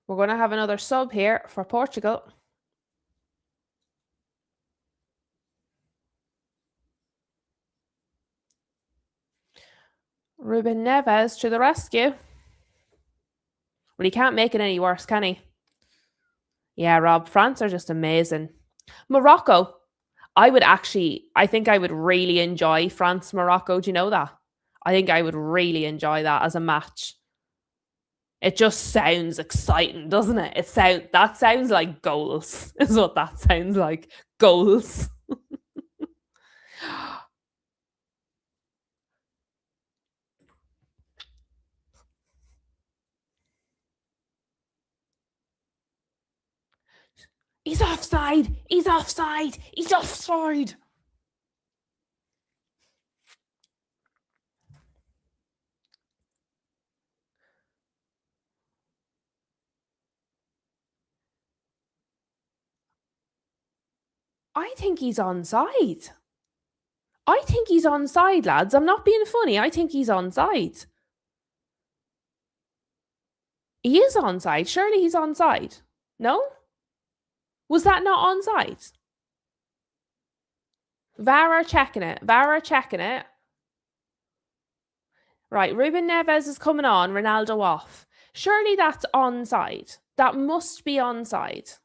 We're going to have another sub here for Portugal. Ruben Neves to the rescue. Well, he can't make it any worse, can he? Yeah, Rob, France are just amazing. Morocco, I think I would really enjoy France-Morocco. Do you know that? I think I would really enjoy that as a match. It just sounds exciting, doesn't it? That sounds like goals, is what that sounds like. Goals. He's offside. He's offside. He's offside. I think he's onside. I think he's onside, lads. I'm not being funny. I think he's onside. He is onside. Surely he's onside. No? Was that not onside? VAR are checking it. VAR are checking it. Right, Ruben Neves is coming on. Ronaldo off. Surely that's onside. That must be onside.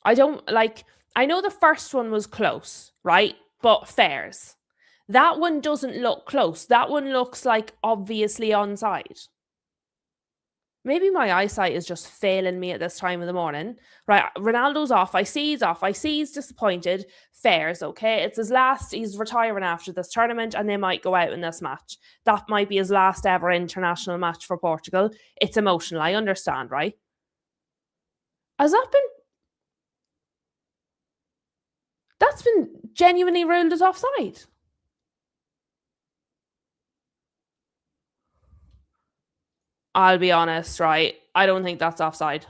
I know the first one was close, right? But fairs. That one doesn't look close. That one looks like obviously onside. Maybe my eyesight is just failing me at this time of the morning. Right, Ronaldo's off. I see he's off. I see he's disappointed. Fairs, okay? It's his last. He's retiring after this tournament and they might go out in this match. That might be his last ever international match for Portugal. It's emotional. I understand, right? Has that been... That's been genuinely ruled as offside. I'll be honest, right? I don't think that's offside.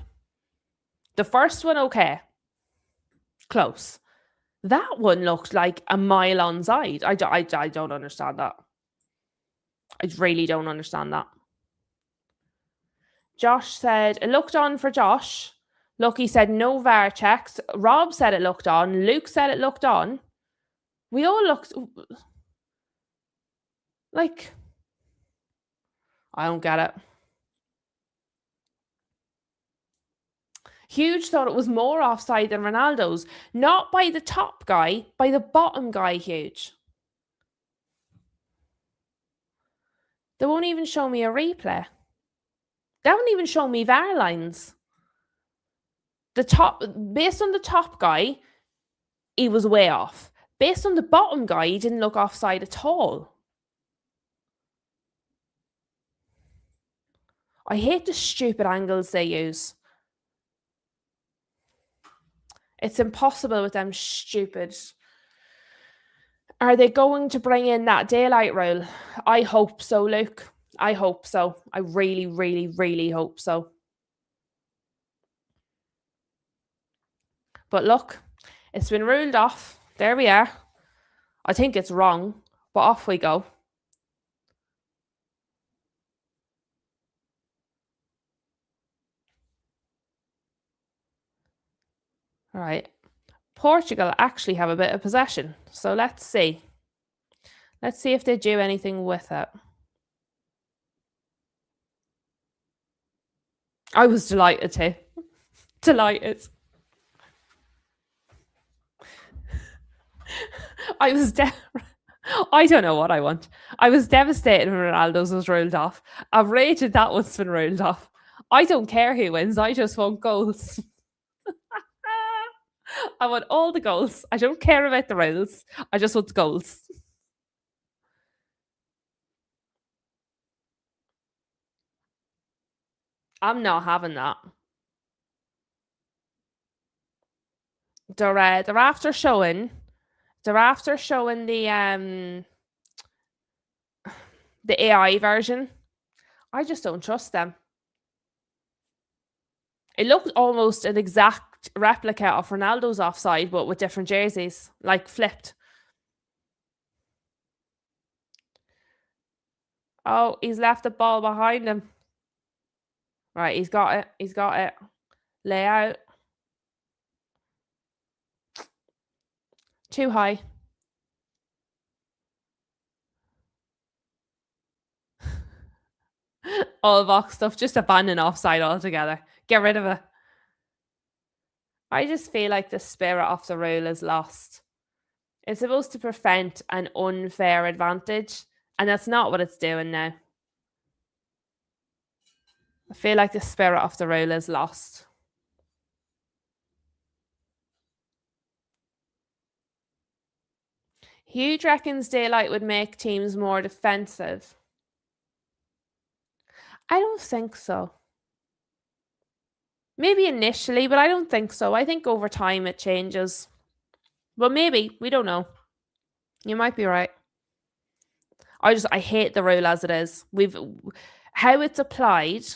The first one, okay. Close. That one looked like a mile onside. I don't understand that. I really don't understand that. Josh said, it looked on for Josh. Lucky said no VAR checks. Rob said it looked on. Luke said it looked on. We all looked... Like... I don't get it. Huge thought it was more offside than Ronaldo's. Not by the top guy, by the bottom guy, Huge. They won't even show me a replay. They haven't even shown me VAR lines. Based on the top guy, he was way off. Based on the bottom guy, he didn't look offside at all. I hate the stupid angles they use. It's impossible with them stupid. Are they going to bring in that daylight rule? I hope so, Luke. I hope so. I really, really, really hope so. But look, it's been ruled off. There we are. I think it's wrong, but off we go. All right. Portugal actually have a bit of possession. So let's see. Let's see if they do anything with it. I was delighted too. Delighted. I don't know what I want. I was devastated when Ronaldo's was ruled off. I've rated that one's been ruled off. I don't care who wins. I just want goals. I want all the goals. I don't care about the rules. I just want the goals. I'm not having that. They're after showing. They're after showing the AI version. I just don't trust them. It looked almost an exact replica of Ronaldo's offside, but with different jerseys, like flipped. Oh, he's left the ball behind him. Right, he's got it. He's got it. Lay out. Too high. All box stuff. Just abandon offside altogether. Get rid of it. I just feel like the spirit of the rule is lost. It's supposed to prevent an unfair advantage, and that's not what it's doing now. I feel like the spirit of the rule is lost. Huge reckons daylight would make teams more defensive. I don't think so. Maybe initially, but I don't think so. I think over time it changes. But maybe. We don't know. You might be right. I hate the rule as it is. How it's applied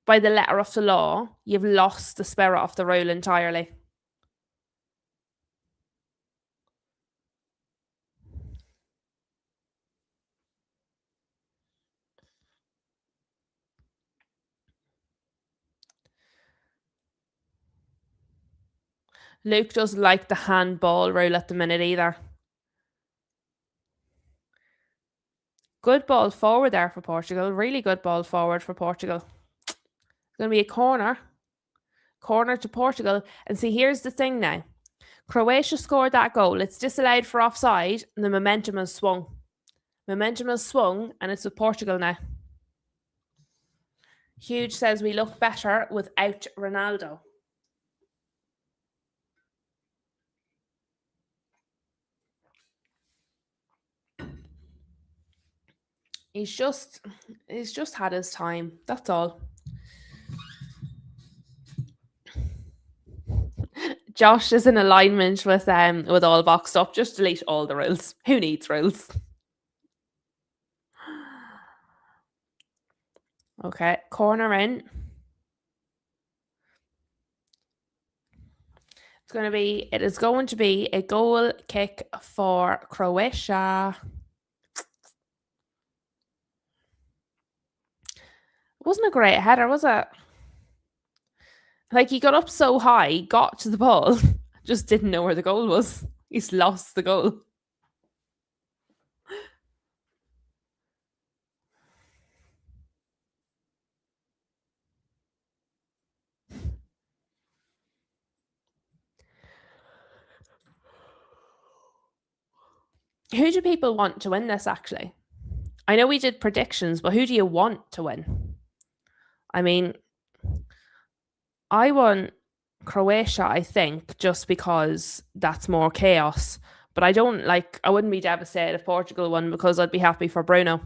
by the letter of the law, you've lost the spirit of the rule entirely. Luke doesn't like the handball rule at the minute either. Good ball forward there for Portugal. Really good ball forward for Portugal. It's going to be a corner. Corner to Portugal. And see, here's the thing now. Croatia scored that goal. It's disallowed for offside, and the momentum has swung. Momentum has swung, and it's with Portugal now. Huge says we look better without Ronaldo. He's just had his time. That's all. Josh is in alignment with all boxed up. Just delete all the rules. Who needs rules? Okay, corner in. It is going to be a goal kick for Croatia. It wasn't a great header, was it? Like, he got up so high, got to the ball, just didn't know where the goal was. He's lost the goal. Who do people want to win this, actually? I know we did predictions, but who do you want to win? I mean, I want Croatia, I think, just because that's more chaos. But I wouldn't be devastated if Portugal won because I'd be happy for Bruno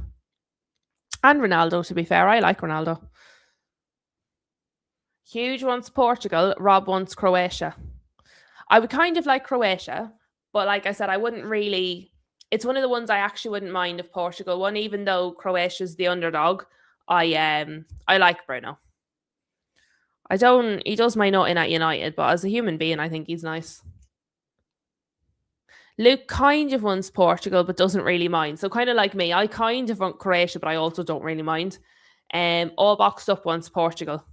and Ronaldo, to be fair. I like Ronaldo. Huge wants Portugal, Rob wants Croatia. I would kind of like Croatia, but like I said, I wouldn't really. It's one of the ones I actually wouldn't mind if Portugal won, even though Croatia's the underdog. I like Bruno. I don't. He does my nutting at United, but as a human being, I think he's nice. Luke kind of wants Portugal, but doesn't really mind. So kind of like me, I kind of want Croatia, but I also don't really mind. All boxed up wants Portugal.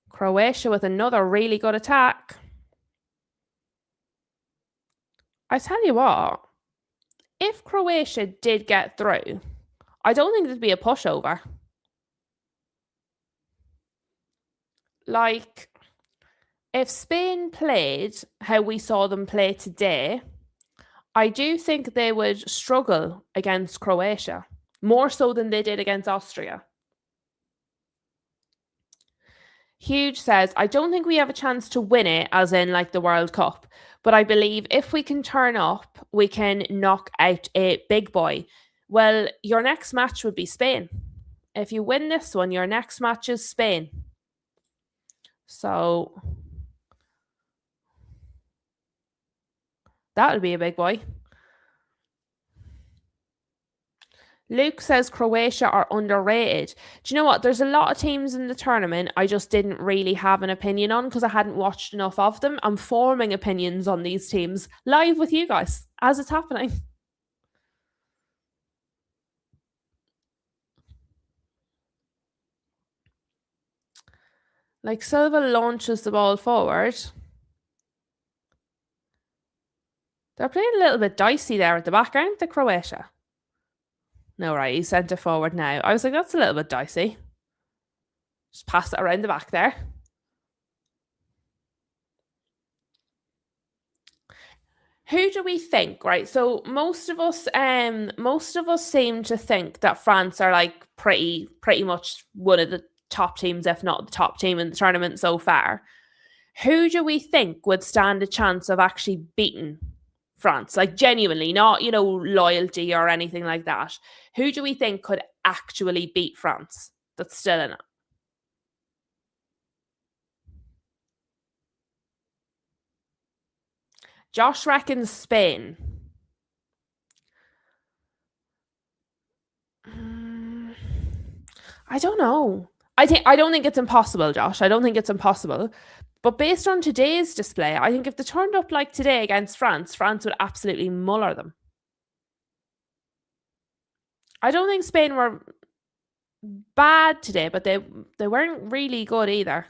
Croatia with another really good attack. I tell you what, if Croatia did get through, I don't think there'd be a pushover. Like, if Spain played how we saw them play today, I do think they would struggle against Croatia, more so than they did against Austria. Huge says, I don't think we have a chance to win it, as in like the World Cup, but I believe if we can turn up, we can knock out a big boy. Well, your next match would be Spain. If you win this one, your next match is Spain. So that would be a big boy. Luke says Croatia are underrated. Do you know what? There's a lot of teams in the tournament I just didn't really have an opinion on because I hadn't watched enough of them. I'm forming opinions on these teams live with you guys as it's happening. Like Silva launches the ball forward. They're playing a little bit dicey there at the back, aren't they, Croatia? No, right, he's centre forward now. I was like, that's a little bit dicey. Just pass it around the back there. Who do we think, right? So most of us seem to think that France are like pretty much one of the top teams, if not the top team in the tournament so far. Who do we think would stand a chance of actually beating France? Like genuinely, not, loyalty or anything like that. Who do we think could actually beat France that's still in it? Josh reckons Spain. I don't know. I don't think it's impossible, Josh. I don't think it's impossible. But based on today's display, I think if they turned up like today against France, France would absolutely muller them. I don't think Spain were bad today, but they weren't really good either.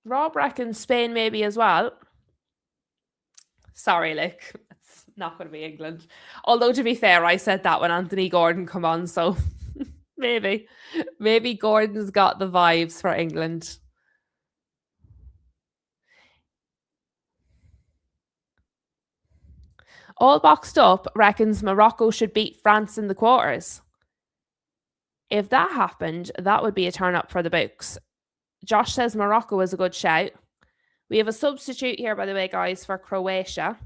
Rob reckons Spain maybe as well. Sorry, Luke. It's not going to be England. Although, to be fair, I said that when Anthony Gordon come on, so maybe. Maybe Gordon's got the vibes for England. All boxed up reckons Morocco should beat France in the quarters. If that happened, that would be a turn up for the books. Josh says Morocco is a good shout. We have a substitute here, by the way, guys, for Croatia.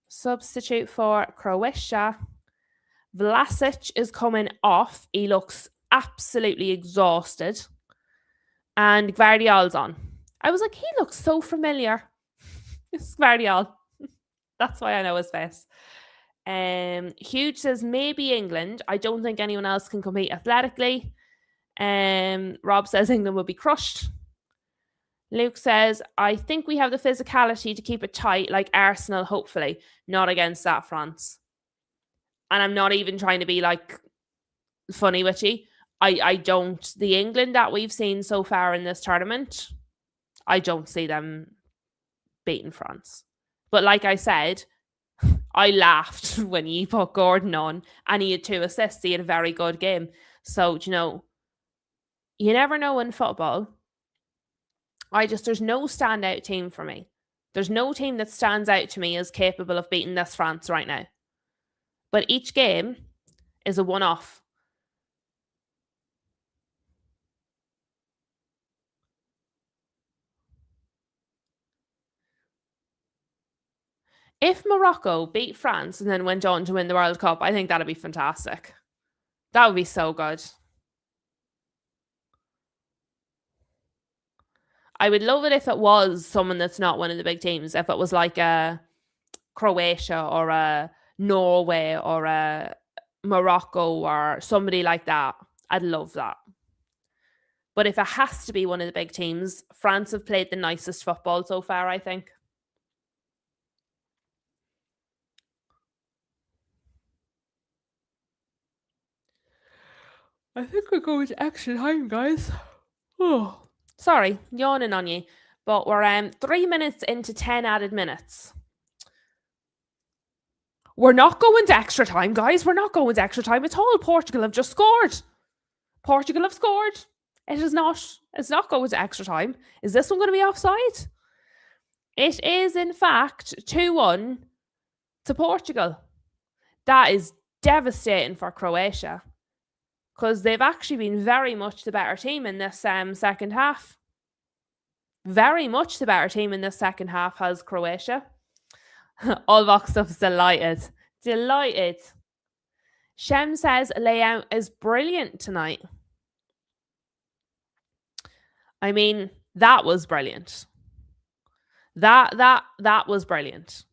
Substitute for Croatia. Vlasic is coming off. He looks absolutely exhausted. And Gvardiol's on. I was like, he looks so familiar. It's Gvardiol. That's why I know his face. Huge says maybe England. I don't think anyone else can compete athletically. Rob says England will be crushed. Luke says, I think we have the physicality to keep it tight like Arsenal, hopefully. Not against that France. And I'm not even trying to be like funny witchy. I don't. The England that we've seen so far in this tournament, I don't see them beating France. But like I said, I laughed when he put Gordon on and he had 2 assists. He had a very good game. So, you never know in football. There's no standout team for me. There's no team that stands out to me as capable of beating this France right now. But each game is a one off. If Morocco beat France and then went on to win the World Cup, I think that'd be fantastic. That would be so good. I would love it if it was someone that's not one of the big teams. If it was like a Croatia or a Norway or a Morocco or somebody like that, I'd love that. But if it has to be one of the big teams, France have played the nicest football so far, I think. I think we're going to extra time, guys. Oh, sorry, yawning on you. But we're 3 minutes into 10 added minutes. We're not going to extra time, guys. We're not going to extra time at all. Portugal have just scored. Portugal have scored. It is not. It's not going to extra time. Is this one going to be offside? It is, in fact, 2-1 to Portugal. That is devastating for Croatia because they've actually been very much the better team in this second half. Very much the better team in this second half has Croatia. All boxed up, delighted. Delighted. Shem says layout is brilliant tonight. I mean, that was brilliant. That was brilliant.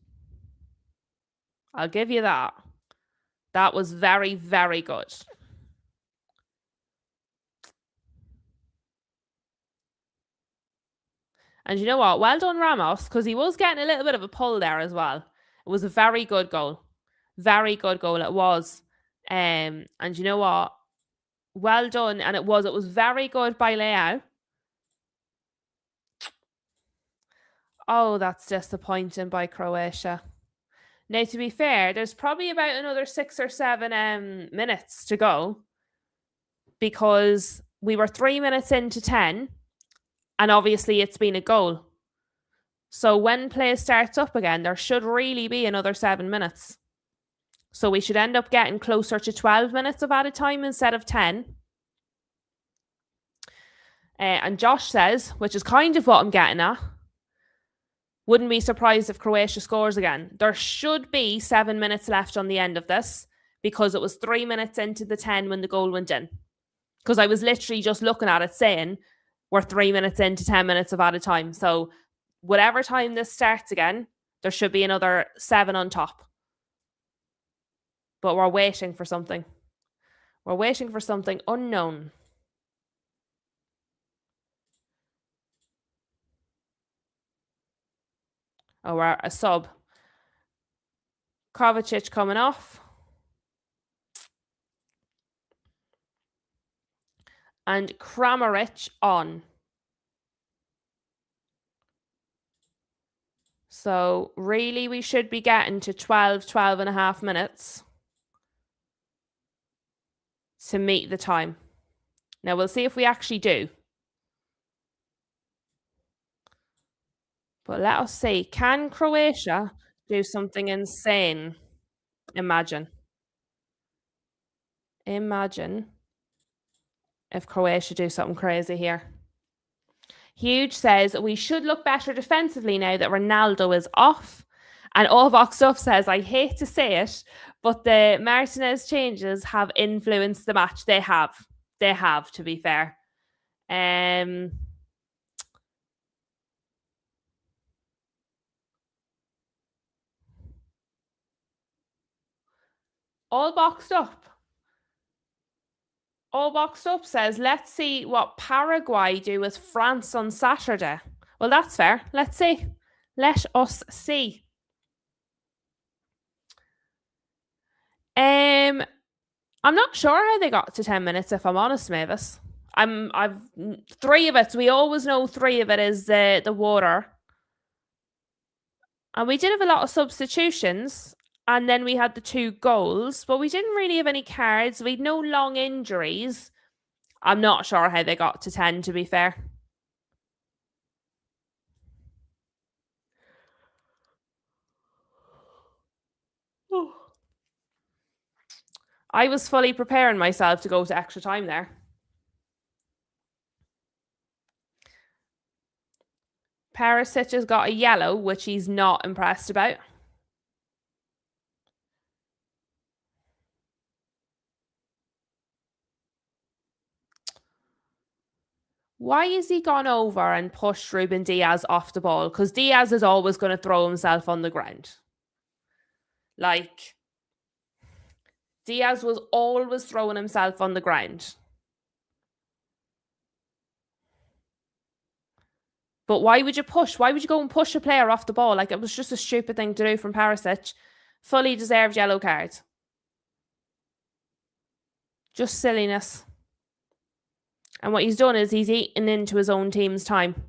I'll give you that. That was very, very good. And you know what? Well done, Ramos, because he was getting a little bit of a pull there as well. It was a very good goal. Very good goal it was. And you know what? Well done. And it was very good by Leao. Oh, that's disappointing by Croatia. Now, to be fair, there's probably about another 6 or 7 minutes to go because we were 3 minutes into 10 and obviously it's been a goal. So when play starts up again, there should really be another 7 minutes. So we should end up getting closer to 12 minutes of added time instead of 10. And Josh says, which is kind of what I'm getting at, wouldn't be surprised if Croatia scores again. There should be 7 minutes left on the end of this because it was 3 minutes into the 10 when the goal went in. Because I was literally just looking at it saying we're 3 minutes into 10 minutes of added time. So whatever time this starts again, there should be another 7 on top. But we're waiting for something. We're waiting for something unknown. Oh, we're a sub. Kovacic coming off. And Kramaric on. So really we should be getting to 12 and a half minutes to meet the time. Now we'll see if we actually do. But let us see. Can Croatia do something insane? Imagine if Croatia do something crazy here. Huge says, we should look better defensively now that Ronaldo is off. And All Boxed Up says, I hate to say it, but the Martinez changes have influenced the match. They have. They have, to be fair. All Boxed Up. All Boxed Up says, let's see what Paraguay do with France on Saturday. Well, that's fair. Let's see. Let us see. I'm not sure how they got to 10 minutes, if I'm honest, Mavis. I've 3 of it. So we always know 3 of it is the water. And we did have a lot of substitutions. And then we had the 2 goals, but we didn't really have any cards. We had no long injuries. I'm not sure how they got to 10, to be fair. I was fully preparing myself to go to extra time there. Perisic has got a yellow, which he's not impressed about. Why is he gone over and pushed Ruben Diaz off the ball? Because Diaz is always going to throw himself on the ground. Like, Diaz was always throwing himself on the ground. But why would you push? Why would you go and push a player off the ball? Like, it was just a stupid thing to do from Perisic. Fully deserved yellow card. Just silliness. And what he's done is he's eaten into his own team's time.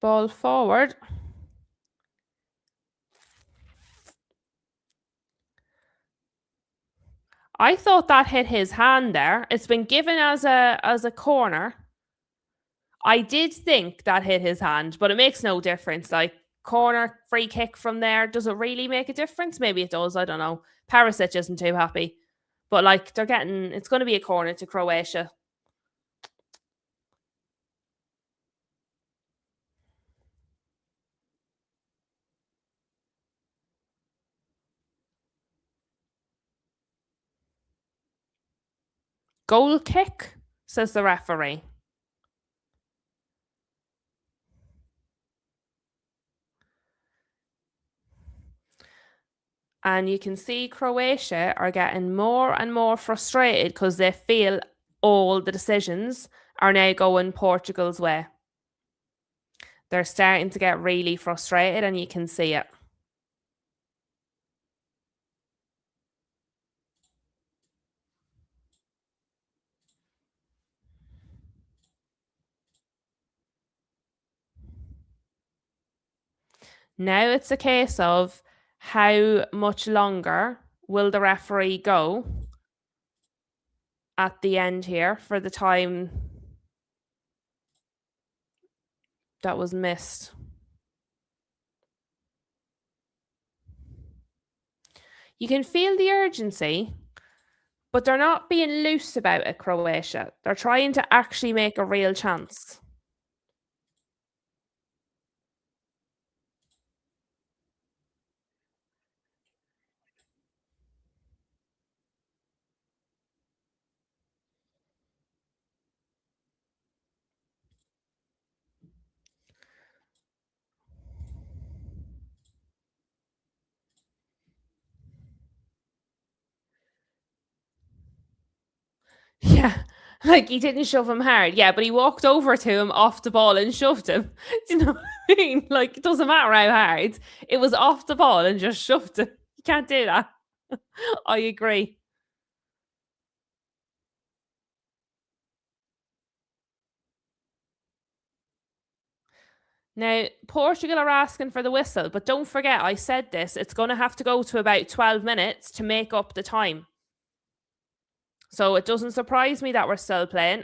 Ball forward. I thought that hit his hand there. It's been given as a corner. I did think that hit his hand, but it makes no difference. Like, corner, free kick from there, does it really make a difference? Maybe it does. I don't know. Perisic isn't too happy, but like it's going to be a corner to Croatia. Goal kick, says the referee. And you can see Croatia are getting more and more frustrated because they feel all the decisions are now going Portugal's way. They're starting to get really frustrated, and you can see it. Now it's a case of how much longer will the referee go at the end here for the time that was missed. You can feel the urgency, but they're not being loose about it, Croatia. They're trying to actually make a real chance. Yeah. Like, he didn't shove him hard. Yeah, but he walked over to him off the ball and shoved him. Do you know what I mean? Like, it doesn't matter how hard. It was off the ball and just shoved him. You can't do that. I agree. Now, Portugal are asking for the whistle, but don't forget, I said this, it's going to have to go to about 12 minutes to make up the time. So it doesn't surprise me that we're still playing.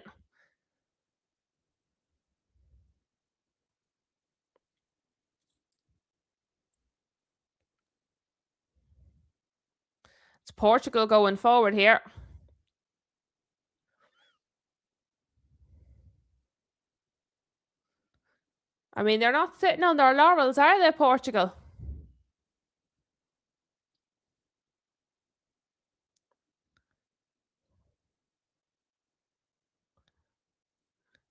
It's Portugal going forward here. I mean, they're not sitting on their laurels, are they, Portugal?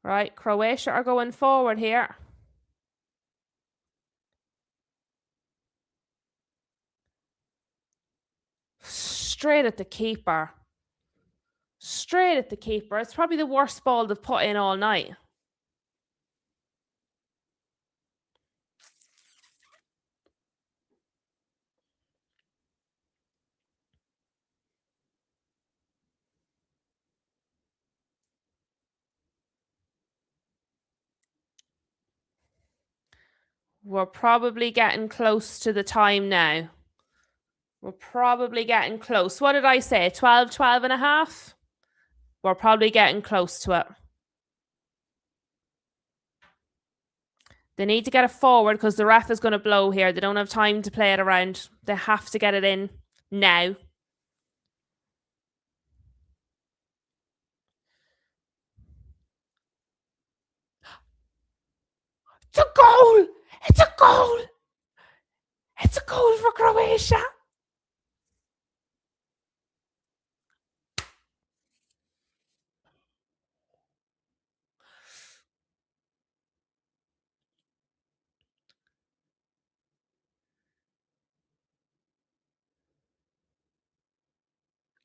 Right, Croatia are going forward here. Straight at the keeper. Straight at the keeper. It's probably the worst ball they've put in all night. We're probably getting close to the time now. We're probably getting close. What did I say? 12, 12 and a half? We're probably getting close to it. They need to get it forward because the ref is going to blow here. They don't have time to play it around. They have to get it in now. It's a goal! It's a goal! It's a goal for Croatia!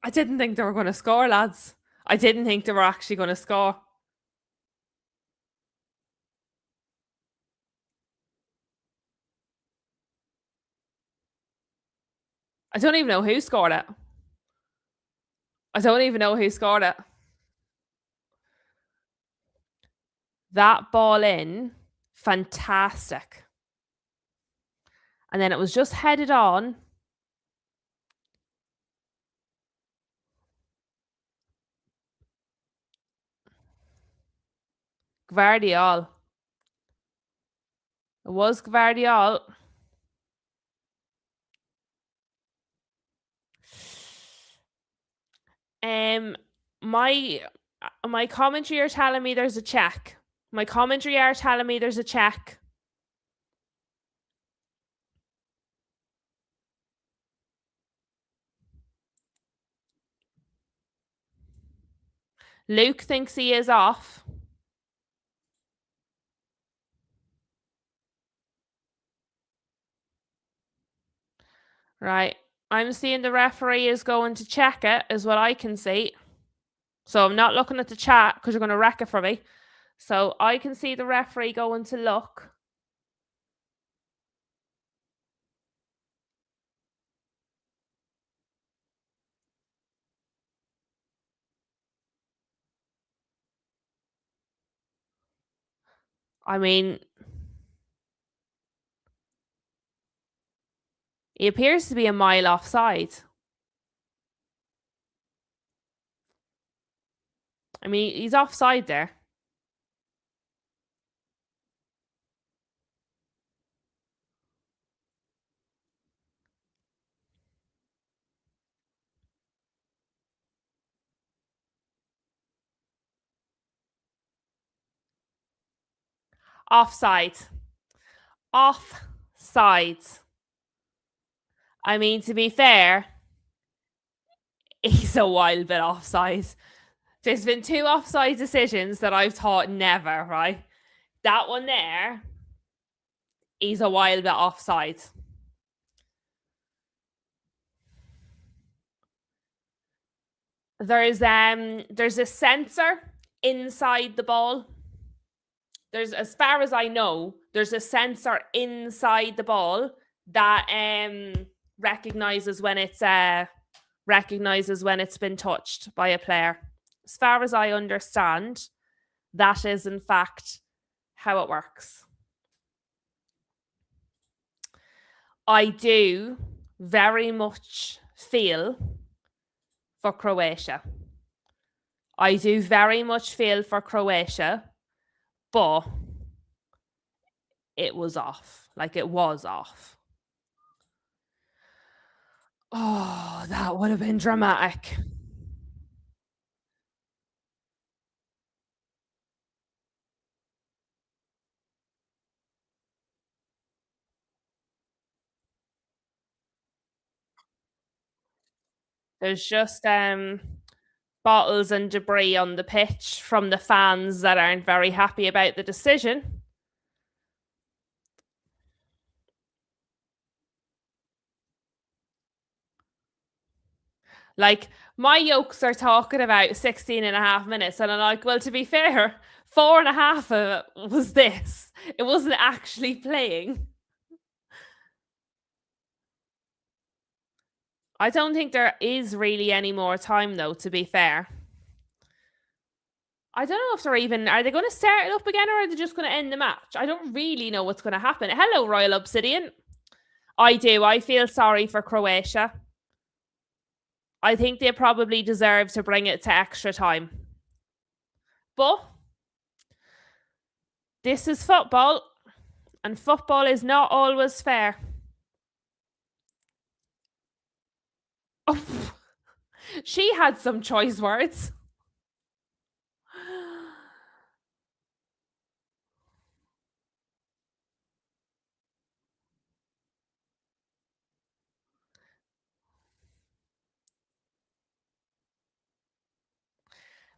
I didn't think they were going to score, lads. I didn't think they were actually going to score. I don't even know who scored it. I don't even know who scored it. That ball in, fantastic. And then it was just headed on. Gvardiol. It was Gvardiol. My my commentary are telling me there's a check. My commentary are telling me there's a check. Luke thinks he is off. Right. I'm seeing the referee is going to check it, is what I can see. So I'm not looking at the chat because you're going to wreck it for me. So I can see the referee going to look. I mean, he appears to be a mile offside. I mean, he's offside there. Offside. Offside. I mean, to be fair, he's a wild bit offside. There's been 2 offside decisions that I've thought never, right? That one there, he's a wild bit offside. There's a sensor inside the ball. There's, as far as I know, there's a sensor inside the ball that recognizes when it's been touched by a player. As far as I understand, that is in fact how it works. I do very much feel for Croatia. I do very much feel for Croatia, but it was off. Like, it was off. Oh, that would have been dramatic. There's just bottles and debris on the pitch from the fans that aren't very happy about the decision. Like, my yokes are talking about 16 and a half minutes, and I'm like, well, to be fair, 4.5 of it was this. It wasn't actually playing. I don't think there is really any more time, though, to be fair. I don't know if are they going to start it up again or are they just going to end the match? I don't really know what's going to happen. Hello, Royal Obsidian. I do. I feel sorry for Croatia. I think they probably deserve to bring it to extra time. But this is football, and football is not always fair. Oh, she had some choice words.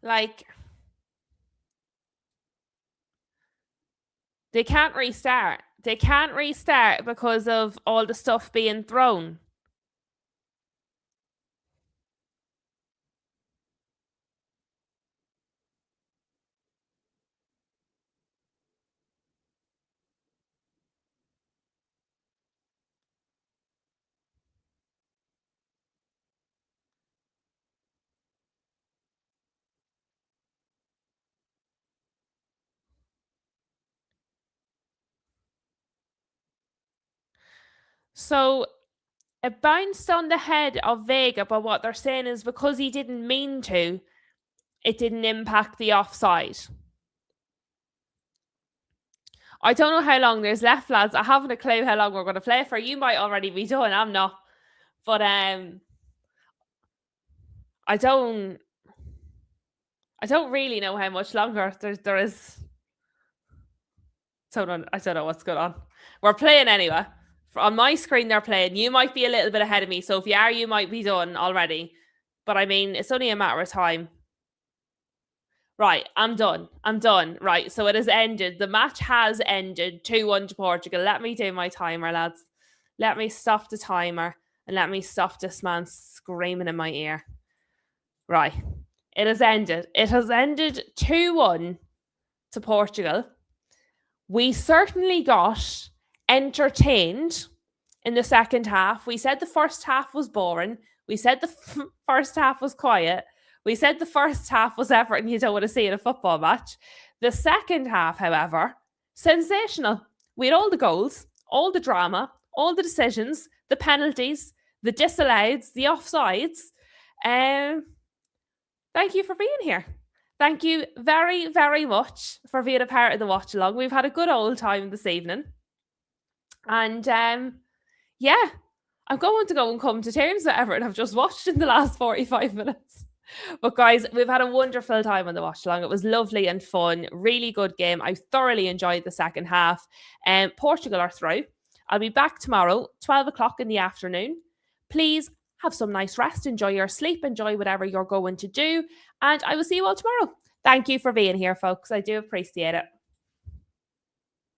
Like, they can't restart. They can't restart because of all the stuff being thrown. So it bounced on the head of Vega, but what they're saying is because he didn't mean to, it didn't impact the offside. I don't know how long there's left, lads. I haven't a clue how long we're going to play for. You might already be done. I'm not. But I don't really know how much longer there is. I don't know what's going on. We're playing anyway. On my screen, they're playing. You might be a little bit ahead of me. So if you are, you might be done already. But I mean, it's only a matter of time. Right, I'm done. Right, so it has ended. The match has ended 2-1 to Portugal. Let me do my timer, lads. Let me stop the timer and let me stop this man screaming in my ear. Right, it has ended. It has ended 2-1 to Portugal. We certainly got entertained in the second half. We said the first half was boring. We said the first half was quiet. We said the first half was everything you don't want to see in a football match. The second half, however, sensational. We had all the goals, all the drama, all the decisions, the penalties, the disalloweds, the offsides. Thank you for being here. Thank you very, very much for being a part of the watch along. We've had a good old time this evening. And yeah, I'm going to go and come to terms with everything I've just watched in the last 45 minutes. But guys, we've had a wonderful time on the watch along. It was lovely and fun. Really good game. I thoroughly enjoyed the second half. Portugal are through. I'll be back tomorrow, 12 o'clock in the afternoon. Please have some nice rest. Enjoy your sleep. Enjoy whatever you're going to do. And I will see you all tomorrow. Thank you for being here, folks. I do appreciate it.